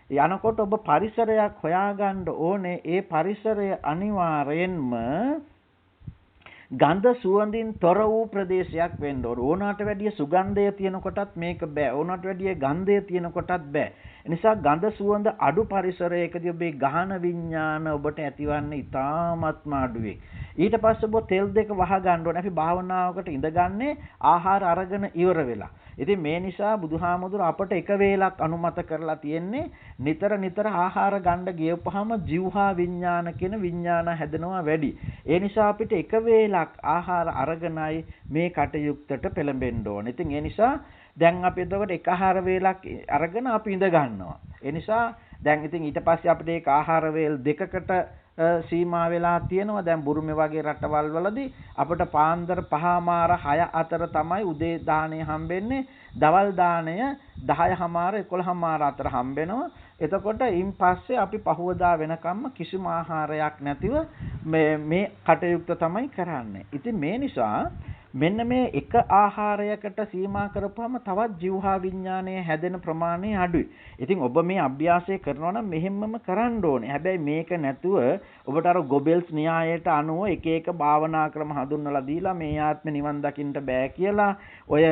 යනකොට ඔබ පරිසරයක් හොයාගන්න ඕනේ. ඒ පරිසරය අනිවාර්යෙන්ම ගන්ධ සුවඳින් තොර වූ ප්‍රදේශයක් වෙන්න ඕන. ඕනකට වැඩිය සුගන්ධය තියෙන කොටත් මේක බෑ. ඕනකට වැඩිය ගන්ධය තියෙන කොටත් බෑ. ඒ නිසා ගන්ධ සුවඳ අඩු පරිසරයකදී ඔබේ ගහන විඥාන ඔබට ඇතිවන්නේ ඉතාමත්ම අඩුවේ. ඊට පස්සේ ඔබ තෙල් දෙක වහ ගන්න ඕනේ. අපි භාවනාවකට ඉඳගන්නේ ආහාර අරගෙන ඉවර වෙලා. ඉතින් මේ නිසා බුදුහාමුදුර අපට එක වේලක් අනුමත කරලා තියෙන්නේ නිතර ආහාර ගන්න ගියපුවාම જીවහා විඥාන කියන විඥාන හැදෙනවා වැඩි. ඒ නිසා අපිට එක වේලක් ආහාර අරගෙනයි මේ කටයුත්තට පෙළඹෙන්න ඕනේ. ඉතින් ඒ නිසා දැන් අපි එතකොට එක ආහාර වේලක් අරගෙන අපි ඉඳ ගන්නවා. ඒ නිසා දැන් ඉතින් ඊට පස්සේ අපිට ඒක ආහාර වේල් දෙකකට සීමා වෙලා තියෙනවා. දැන් බුරුමේ වගේ රටවල් වලදී අපිට පාන්දර 5:00 අතර තමයි උදේ දාණය හම්බෙන්නේ. දවල් දාණය 10:00 11:00 අතර හම්බෙනවා. එතකොට ඉන් පස්සේ අපි පහුවදා වෙනකම්ම කිසිම ආහාරයක් නැතිව මේ කටයුත්ත තමයි කරන්නේ. ඉතින් මේ නිසා මෙන්න මේ එක ආහාරයකට සීමා කරපුවම තවත් ජීවහා විඥානයේ හැදෙන ප්‍රමාණය අඩුයි. ඉතින් ඔබ මේ අභ්‍යාසය කරනවා නම් මෙහෙම්මම කරන්න ඕනේ. හැබැයි මේක නැතුව ඔබට අර ගොබෙල්ස් න්‍යායයට අනුව එක එක භාවනා ක්‍රම හඳුන්වලා දීලා මේ ආත්ම නිවන් දකින්න බෑ කියලා ඔය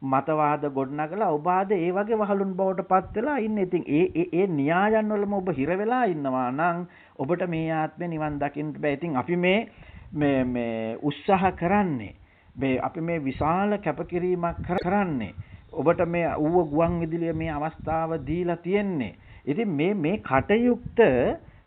මතවාද ගොඩනගලා ඔබ ආද ඒ වගේ වහලුන් බවට පත් වෙලා ඉන්නේ. ඉතින් ඒ න්‍යායන් වලම ඔබ හිර වෙලා ඉන්නවා නම් ඔබට මේ ආත්මේ නිවන් දකින්න බෑ. ඉතින් අපි මේ උත්සාහ කරන්නේ අපි මේ විශාල කැපකිරීමක් කරන්නේ ඔබට මේ ඌව ගුවන් විදුලිය මේ අවස්ථාව දීලා තියෙන්නේ. ඉතින් මේ කටයුත්ත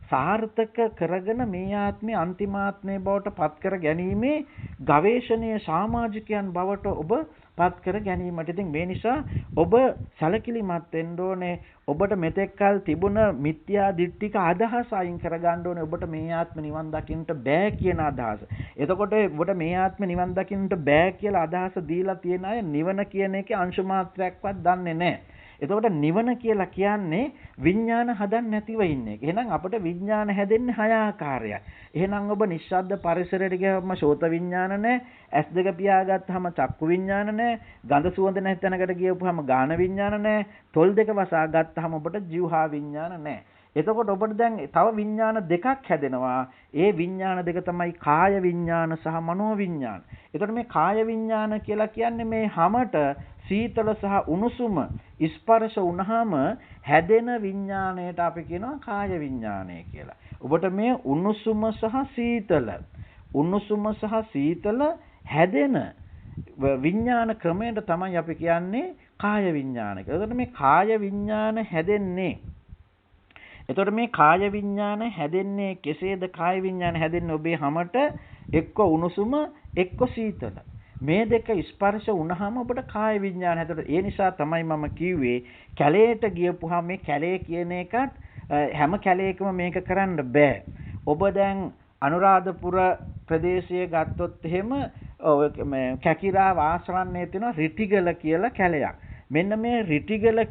සාර්ථක කරගෙන මේ ආත්මේ අන්තිමාත්මේ බවට පත් කර ගැනීමේ ගවේෂණීය සමාජිකයන් බවට ඔබ පත් කර ගැනීමට. ඉතින් මේ නිසා ඔබ සැලකිලිමත් වෙන්න ඕනේ. ඔබට මෙතෙක්කල් තිබුණ මිත්‍යා දිට්ඨික අදහස අයින් කරගන්න ඕනේ. ඔබට මේ ආත්ම නිවන් දකින්න බෑ කියන අදහස. එතකොට ඔබට මේ ආත්ම නිවන් දකින්න බෑ කියලා අදහස දීලා තියෙන අය නිවන කියන එකේ අංශු මාත්‍රයක්වත් දන්නේ නැහැ. එතකොට නිවන කියලා කියන්නේ විඥාන හදන්න නැතිව ඉන්නේ. එහෙනම් අපිට විඥාන හැදෙන්නේ 6 ආකාරයයි. එහෙනම් ඔබ නිශ්ශබ්ද පරිසරයට ගියම ශෝත විඥාන නැහැ. ඇස් දෙක පියාගත්තාම චක්කු විඥාන නැහැ. ගඳ සුවඳ නැති තැනකට ගියපුවාම ගාන විඥාන නැහැ. තොල් දෙක වසා ගත්තාම ඔබට જીවහා විඥාන නැහැ. එතකොට ඔබට දැන් තව විඥාන දෙකක් හැදෙනවා. ඒ විඥාන දෙක තමයි කාය විඥාන සහ මනෝ විඥාන. එතකොට මේ කාය විඥාන කියලා කියන්නේ මේ හැමත සීතල සහ උණුසුම ස්පර්ශ වුණාම හැදෙන විඥාණයට අපි කියනවා කාය විඥානය කියලා. ඔබට මේ උණුසුම සහ සීතල හැදෙන විඥාන ක්‍රමයට තමයි අපි කියන්නේ කාය විඥාන කියලා. එතකොට මේ කාය විඥාන හැදෙන්නේ එතකොට මේ කාය විඥාන හැදෙන්නේ කෙසේද? කාය විඥාන හැදෙන්නේ ඔබේ හැමත එක්ක උණුසුම එක්ක සීතල. මේ දෙක ස්පර්ශ වුණාම ඔබට කාය විඥාන හැදෙනවා. ඒ නිසා තමයි මම කිව්වේ කැලේට ගියපුවාම මේ කැලේ කියන එකත් හැම කැලේකම මේක කරන්න බෑ. ඔබ දැන් අනුරාධපුර ප්‍රදේශයේ ගත්තොත් එහෙම කැකිරා වාසරන්නේ තියෙන රිටිගල කියලා කැලයක්. මෙන්න මේ රිටිගල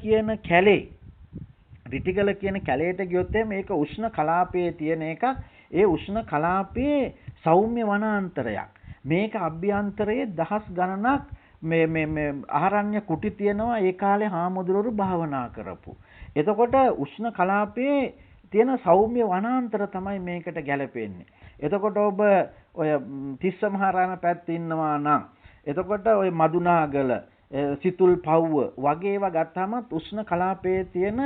කියන කැලේට ගියොත් මේක උෂ්ණ කලාපයේ තියෙන එකක්. ඒ උෂ්ණ කලාපයේ සෞම්‍ය වනාන්තරයක්. මේක අභ්‍යන්තරයේ දහස් ගණනක් මේ ආරණ්‍ය කුටි තියෙනවා. ඒ කාලේ හාමුදුරුවෝ භාවනා කරපු. එතකොට උෂ්ණ කලාපයේ තියෙන සෞම්‍ය වනාන්තර තමයි මේකට ගැලපෙන්නේ. එතකොට ඔබ ඔය තිස්ස මහරාම පැත්තේ ඉන්නවා නම් එතකොට ඔය මදුනාගල සිතුල් පව්ව වගේ ඒවා ගත්තාම උෂ්ණ කලාපයේ තියෙන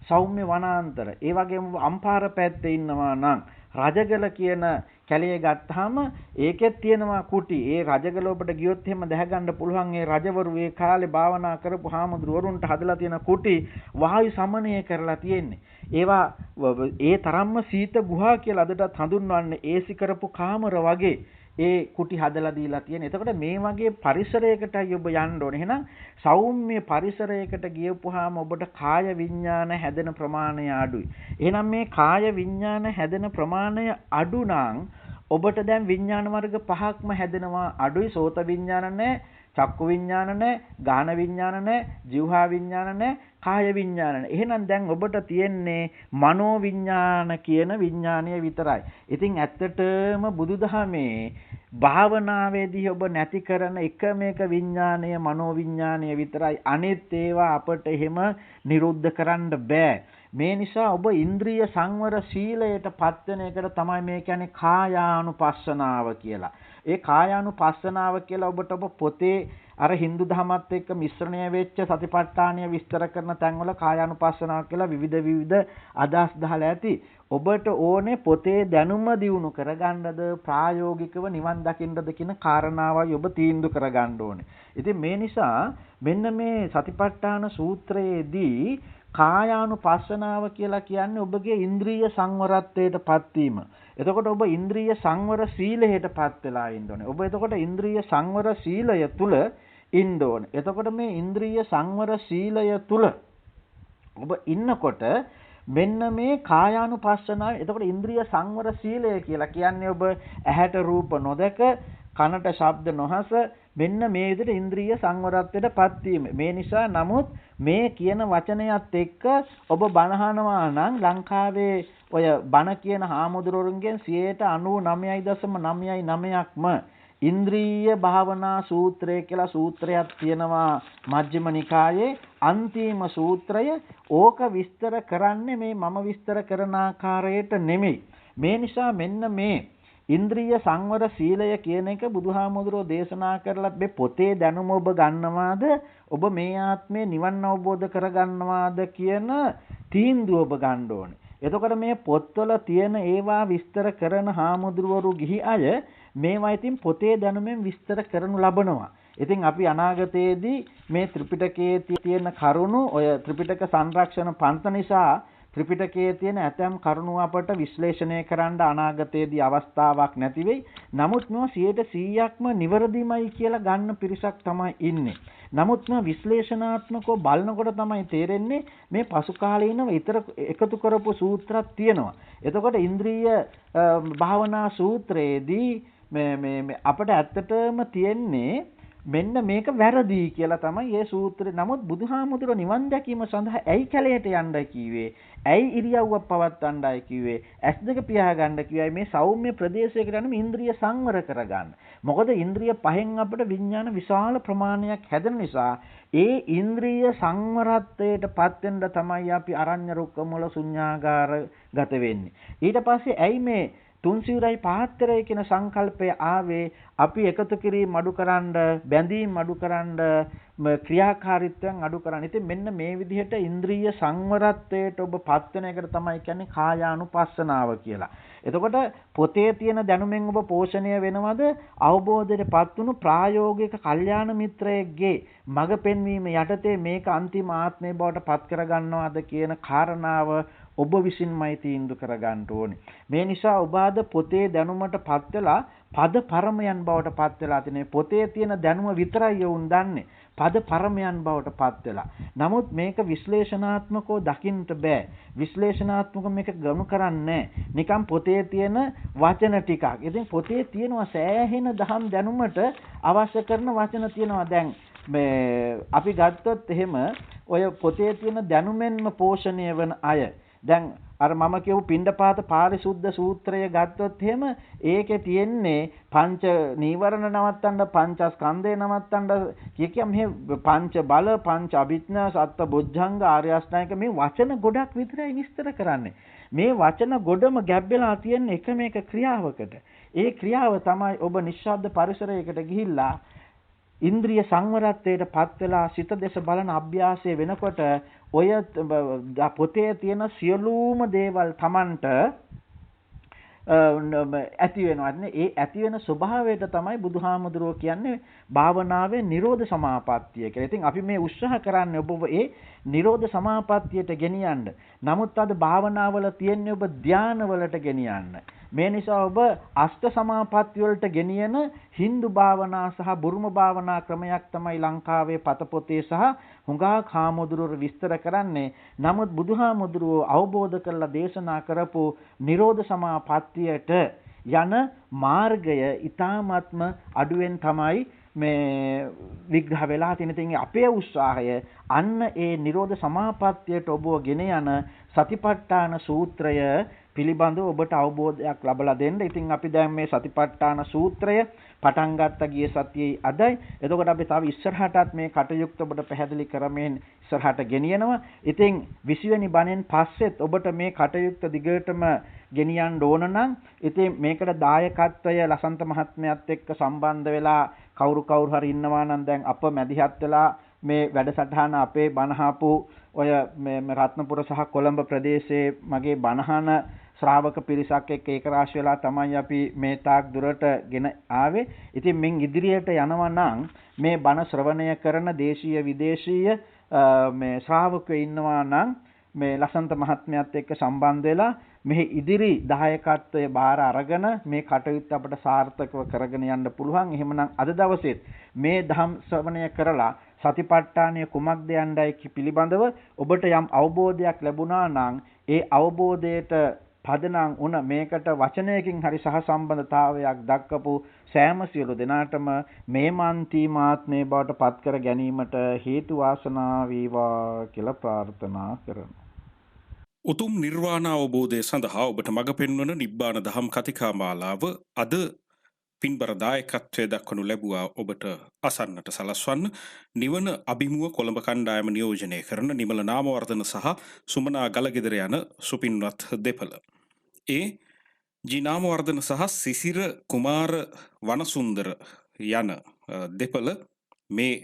සෞම්‍ය වනාන්තර. ඒ වගේම අම්පාර පැත්තේ ඉන්නවා නම් රජගල කියන කැලේ ගත්තාම ඒකෙත් තියෙනවා කුටි. ඒ රජගල ඔබට ගියොත් එහෙම දැහගන්න පුළුවන්. ඒ රජවරු ඒ කාලේ භාවනා කරපු හාමුදුරුවරුන්ට හදලා තියෙන කුටි වායු සමනය කරලා තියෙන්නේ. ඒවා ඒ තරම්ම සීත ගුහා කියලා අදටත් හඳුන්වන්නේ. ඒසි කරපු කාමර වගේ ඒ කුටි හදලා දීලා තියෙන. එතකොට මේ වගේ පරිසරයකටයි ඔබ යන්න ඕනේ. එහෙනම් සෞම්‍ය පරිසරයකට ගියපුවාම ඔබට කාය විඥාන හැදෙන ප්‍රමාණය අඩුයි. එහෙනම් මේ කාය විඥාන හැදෙන ප්‍රමාණය අඩු නම් ඔබට දැන් විඥාන වර්ග පහක්ම හැදෙනවා. අඩුයි. සෝත විඥාන නැහැ, චක්කු විඥාන නැහැ, ගාන විඥාන නැහැ, જીවහා විඥාන නැහැ, කාය විඥාන නැහැ. එහෙනම් දැන් ඔබට තියෙන්නේ මනෝ විඥාන කියන විඥානය විතරයි. ඉතින් ඇත්තටම බුදුදහමේ භාවනාවේදී ඔබ නැති කරන එකම එක විඥානය මනෝ විඥානය විතරයි. අනිත් ඒවා අපට එහෙම නිරුද්ධ කරන්න බෑ. මේ නිසා ඔබ ඉන්ද්‍රිය සංවර සීලයට පත් වෙන එකට තමයි මේ කියන්නේ කායානුපස්සනාව කියලා. ඒ කායානුපස්සනාව කියලා ඔබට ඔබ පොතේ අර Hindu ධර්මත් එක්ක මිශ්‍රණය වෙච්ච සතිපට්ඨානය විස්තර කරන තැන්වල කායානුපස්සනාව කියලා විවිධ අදහස් දහලා ඇති. ඔබට ඕනේ පොතේ දැනුම දියුණු කරගන්නද ප්‍රායෝගිකව නිවන් දකින්නද කියන කාරණාවයි ඔබ තීන්දුව කරගන්න ඕනේ. ඉතින් මේ නිසා මෙන්න මේ සතිපට්ඨාන සූත්‍රයේදී කායානුපස්සනාව කියලා කියන්නේ ඔබගේ ඉන්ද්‍රිය සංවරත්වයට පත්වීම. එතකොට ඔබ ඉන්ද්‍රිය සංවර සීලයට පත් වෙලා ඉන්න ඕනේ. ඔබ එතකොට ඉන්ද්‍රිය සංවර සීලය තුල ඉන්න ඕනේ. එතකොට මේ ඉන්ද්‍රිය සංවර සීලය තුල ඔබ ඉන්නකොට මෙන්න මේ කායානුපස්සනාව. එතකොට ඉන්ද්‍රිය සංවර සීලය කියලා කියන්නේ ඔබ ඇහැට රූප නොදක, කනට ශබ්ද නොහස, මෙන්න මේ විදිහට ඉන්ද්‍රිය සංවරත්වයටපත් වීම. මේ නිසා නමුත් මේ කියන වචනයත් එක්ක ඔබ බණහනවා නම් ලංකාවේ ඔය බණ කියන හාමුදුරුවන්ගෙන් 99.999%ක්ම ඉන්ද්‍රිය භාවනා සූත්‍රය කියලා සූත්‍රයක් තියෙනවා මජ්ක්‍ධිම නිකායේ අන්තිම සූත්‍රය. ඕක විස්තර කරන්නේ මේ මම විස්තර කරන ආකාරයට නෙමෙයි. මේ නිසා මෙන්න මේ ඉන්ද්‍රිය සංවර සීලය කියන එක බුදුහාමුදුරෝ දේශනා කරලා මේ පොතේ දැනුම ඔබ ගන්නවාද, ඔබ මේ ආත්මේ නිවන් අවබෝධ කරගන්නවාද කියන තීන්දුව ඔබ ගන්න ඕනේ. එතකොට මේ පොත්වල තියෙන ඒවා විස්තර කරන හාමුදුරුවරු ගිහි අය මේවා ඉතින් පොතේ දැනුමෙන් විස්තර කරනු ලබනවා. ඉතින් අපි අනාගතයේදී මේ ත්‍රිපිටකයේ තියෙන කරුණු ඔය ත්‍රිපිටක සංරක්ෂණ පන්ත නිසා ත්‍රිපිටකයේ තියෙන ඇතැම් කරුණු අපට විශ්ලේෂණය කරන්න අනාගතයේදී අවස්ථාවක් නැති වෙයි. නමුත් මේවා 100%ක්ම නිවැරදිමයි කියලා ගන්න පිරිසක් තමයි ඉන්නේ. නමුත් මේ විශ්ලේෂණාත්මකව බලනකොට තමයි තේරෙන්නේ මේ පසු කාලීනව එකතු කරපු සූත්‍රයක් තියෙනවා. එතකොට ඉන්ද්‍රිය භාවනා සූත්‍රයේදී මේ අපිට ඇත්තටම තියෙන්නේ මෙන්න මේක වැරදි කියලා තමයි මේ සූත්‍රය. නමුත් බුදුහාමුදුර නිවන් දැකීම සඳහා ඇයි කැලයට යන්නයි කිව්වේ? ඇයි ඉරියව්වක් පවත්වන්නයි කිව්වේ? ඇස් දෙක පියාගන්න කිව්වයි මේ සෞම්‍ය ප්‍රදේශයකට යන ඉන්ද්‍රිය සංවර කරගන්න. මොකද ඉන්ද්‍රිය පහෙන් අපිට විඥාන විශාල ප්‍රමාණයක් හැදෙන නිසා ඒ ඉන්ද්‍රිය සංවරත්වයටපත් වෙන්න තමයි අපි අරඤ්‍ය රුක්ක මුල ශුන්‍යාගාර ගත වෙන්නේ. ඊට පස්සේ ඇයි මේ 3/4 කියන සංකල්පය ආවේ? අපි එකතු කිරීම අඩුකරන්න, බැඳීම් අඩුකරන්න, ක්‍රියාකාරීත්වයන් අඩුකරන්න. ඉතින් මෙන්න මේ විදිහට ඉන්ද්‍රිය සංවරත්වයට ඔබ පත් වෙන එකට තමයි කියන්නේ කායානුපස්සනාව කියලා. එතකොට පොතේ තියෙන දැනුමෙන් ඔබ පෝෂණය වෙනවද? අවබෝධයටපත් වුණු ප්‍රායෝගික කල්යාණ මිත්‍රයෙක්ගේ මඟ පෙන්වීම යටතේ මේක අන්තිම ආත්මය බවට පත් කරගන්නවද කියන කාරණාව ඔබ විසින්මයි තීන්දුව කරගන්න ඕනේ. මේ නිසා ඔබ අද පොතේ දැනුමටපත් වෙලා පද පරමයන් බවට පත් වෙලා තිනේ. පොතේ තියෙන දැනුම විතරයි යොවුන් දන්නේ. පද පරමයන් බවට පත් වෙලා. නමුත් මේක විශ්ලේෂණාත්මකව දකින්න බෑ. විශ්ලේෂණාත්මකව මේක ගනු කරන්නේ නිකම් පොතේ තියෙන වචන ටිකක්. ඉතින් පොතේ තියෙනවා සෑහෙන දහම් දැනුමට අවශ්‍ය කරන වචන තියෙනවා. දැන් මේ අපි ගත්තොත් එහෙම ඔය පොතේ තියෙන දැනුමෙන්ම පෝෂණය වෙන අය දැන් අර මම කියපු පිණ්ඩපාත පාරිශුද්ධ සූත්‍රය ගත්තොත් එහෙම ඒකේ තියෙන්නේ පංච නීවරණ නවත්තන්න, පංචස්කන්ධය නවත්තන්න කිය මේ පංච බල, පංච අභිඥා, සත්ත බොජ්ජංග, ආර්ය අෂ්ටාංගික මේ වචන ගොඩක් විතරයි විස්තර කරන්නේ. මේ වචන ගොඩම ගැබ්බෙලා තියෙන එකම එක ක්‍රියාවකට. ඒ ක්‍රියාව තමයි ඔබ නිශ්ශබ්ද පරිසරයකට ගිහිල්ලා ඉන්ද්‍රිය සංවරත්වයට පත් වෙලා සිත දෙස බලන අභ්‍යාසය වෙනකොට ඔය පොතේ තියෙන සියලුම දේවල් Tamanට ඇති වෙනවා. ඒ ඇති වෙන ස්වභාවයට තමයි බුදුහාමුදුරුවෝ කියන්නේ භාවනාවේ නිරෝධ සමාපත්තිය කියලා. ඉතින් අපි මේ උත්සාහ කරන්නේ ඔබ ඒ නිරෝධ සමාපත්තියට ගෙනියන්න. නමුත් අද භාවනාවල තියෙන්නේ ඔබ ධානවලට ගෙනියන්න. මේ නිසා ඔබ අෂ්ට සමාපatti වලට ගෙනියන Hindu භාවනා සහ බුරුම භාවනා ක්‍රමයක් තමයි ලංකාවේ පතපොතේ සහ හුඟා හාමුදුරුවෝ විස්තර කරන්නේ. නමුත් බුදුහාමුදුරුවෝ අවබෝධ කරලා දේශනා කරපු නිරෝධ සමාපත්තියට යන මාර්ගය ඊ타ත්ම අඩුවෙන් තමයි මේ විග්‍රහ වෙලා තියෙන. ඉතින් අපේ උත්සාහය අන්න ඒ නිරෝධ සමාපත්තියට ඔබව ගෙන යන සතිපට්ඨාන සූත්‍රය පිළිබඳව ඔබට අවබෝධයක් ලබලා දෙන්න. ඉතින් අපි දැන් මේ සතිපට්ඨාන සූත්‍රය පටන් ගත්ත ගිය සතියේ අදයි. එතකොට අපි තව ඉස්සරහටත් මේ කටයුත්ත ඔබට පැහැදිලි කරමින් ඉස්සරහට ගෙනියනවා. ඉතින් 20 වෙනි බණෙන් පස්සෙත් ඔබට මේ කටයුත්ත දිගටම ගෙනියන්න ඕන නම් ඉතින් මේකට දායකත්වය ලසන්ත මහත්මයාත් එක්ක සම්බන්ධ වෙලා කවුරු හරි ඉන්නවා නම් දැන් අප මැදිහත් වෙලා මේ වැඩසටහන අපේ බණහපු ඔය මේ රත්නපුර සහ කොළඹ ප්‍රදේශයේ මගේ බණහන ශ්‍රාවක පිරිසක් එක්ක ඒකරාශී වෙලා තමයි අපි මේ තාක් දුරට ගෙන ආවේ. ඉතින් මින් ඉදිරියට යනවා නම් මේ බණ ශ්‍රවණය කරන දේශීය විදේශීය මේ ශ්‍රාවකයෝ ඉන්නවා නම් මේ ලසන්ත මහත්මයාත් එක්ක සම්බන්ධ වෙලා මෙහි ඉදිරි දායකත්වයේ බාර අරගෙන මේ කටයුත්ත අපට සාර්ථකව කරගෙන යන්න පුළුවන්. එහෙමනම් අද දවසේත් මේ ධම් ශ්‍රවණය කරලා සතිපට්ඨානය කුමක්ද යන්නයි පිළිබඳව ඔබට යම් අවබෝධයක් ලැබුණා නම් ඒ අවබෝධයට පදනම් වුණ මේකට වචනයකින් හරි සහසම්බන්ධතාවයක් දක්වපු සෑම සියලු දෙනාටම මේ මාත්මේ බවට පත් කර ගැනීමට හේතු වාසනා වේවා කියලා ප්‍රාර්ථනා කරමු. උතුම් නිර්වාණ අවබෝධය සඳහා ඔබට මඟ පෙන්වන නිබ්බාන දහම් කතිකාමාලාව අද පින්බර දායකත්වයේ දක්වනු ලැබුවා. ඔබට අසන්නට සලස්වන්න නිවන අභිමුව කොළඹ කණ්ඩායම නියෝජනය කරන නිමල නාමවර්ධන සහ සුමනා ගලගෙදර යන සුපින්වත් දෙපළ. ඒ ජී නාමවර්ධන සහ සිසිර කුමාර වනසුන්දර යන දෙපළ මේ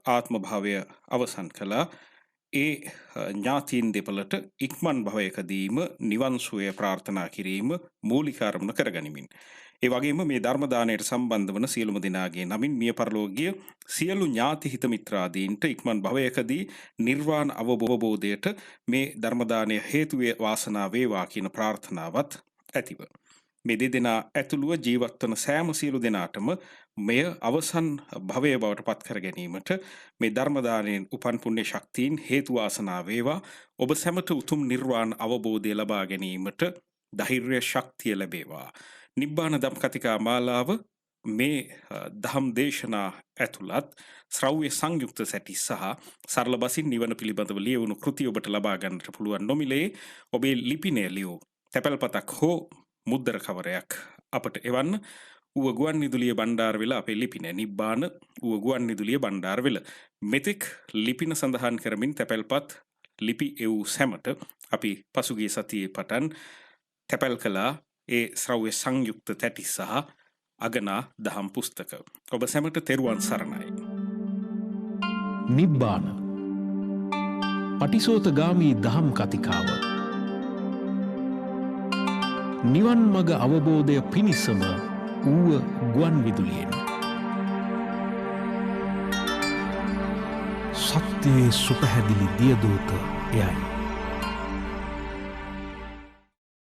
ආත්ම භාවය අවසන් කළා. ඒ ඥාතීන් දෙපළට ඉක්මන් භවයකදීම නිවන් සුවය ප්‍රාර්ථනා කිරීම මූලික අරමුණ කරගනිමින් ඒ වගේම මේ ධර්ම දාණයට සම්බන්ධ වන සියලුම දෙනාගේ නමින් මිය පරලෝකීය සියලු ඥාති හිත මිත්‍රාදීන්ට ඉක්මන් භවයකදී නිර්වාණ අවබෝධයට මේ ධර්ම දාණය හේතු වාසනා වේවා කියන ප්‍රාර්ථනාවත් ඇතිව මේ දෙදෙනා ඇතුළුව ජීවත් වන සෑම සියලු දෙනාටම මෙය අවසන් භවය බවට පත් කර ගැනීමට මේ ධර්ම දාණයෙන් උපන් පුණ්‍ය ශක්තියින් හේතු වාසනා වේවා. ඔබ සැමට උතුම් නිර්වාණ අවබෝධය ලබා ගැනීමට ධෛර්ය ශක්තිය ලැබේවා. නිබ්බාන දම් කතිකා මාලාව මේ දහම් දේශනා ඇතුළත් ශ්‍රව්‍ය සංයුක්ත සැටි සහ සරල බසින් නිවන පිළිබඳව ලියවුණු කෘති ඔබට ලබා ගන්නට පුළුවන් නොමිලේ. ඔබේ ලිපිනය ලියූ තැපැල්පතක් හෝ මුද්දර කවරයක් අපට එවන්න. ඌව ගුවන්විදුලිය බණ්ඩාරවිල අපේ ලිපින නිබ්බාන ඌව ගුවන්විදුලිය බණ්ඩාරවිල. මෙතෙක් ලිපින සඳහන් කරමින් තැපැල්පත් ලිපි එවූ සැමට අපි පසුගිය සතියේ පටන් තැපැල් කළා ඒ ශ්‍රව්‍ය සංයුක්ත තැටි සහ අගනා දහම් පුස්තක. ඔබ සැමට තෙරුවන් සරණයි. නිබ්බාන පටිසෝතගාමී දහම් කතිකාව නිවන් මග අවබෝධය පිණිසම ඌව ගුවන් විදුලියෙන් සත්‍යයේ සුපහැදිලි දියදූත එයයි.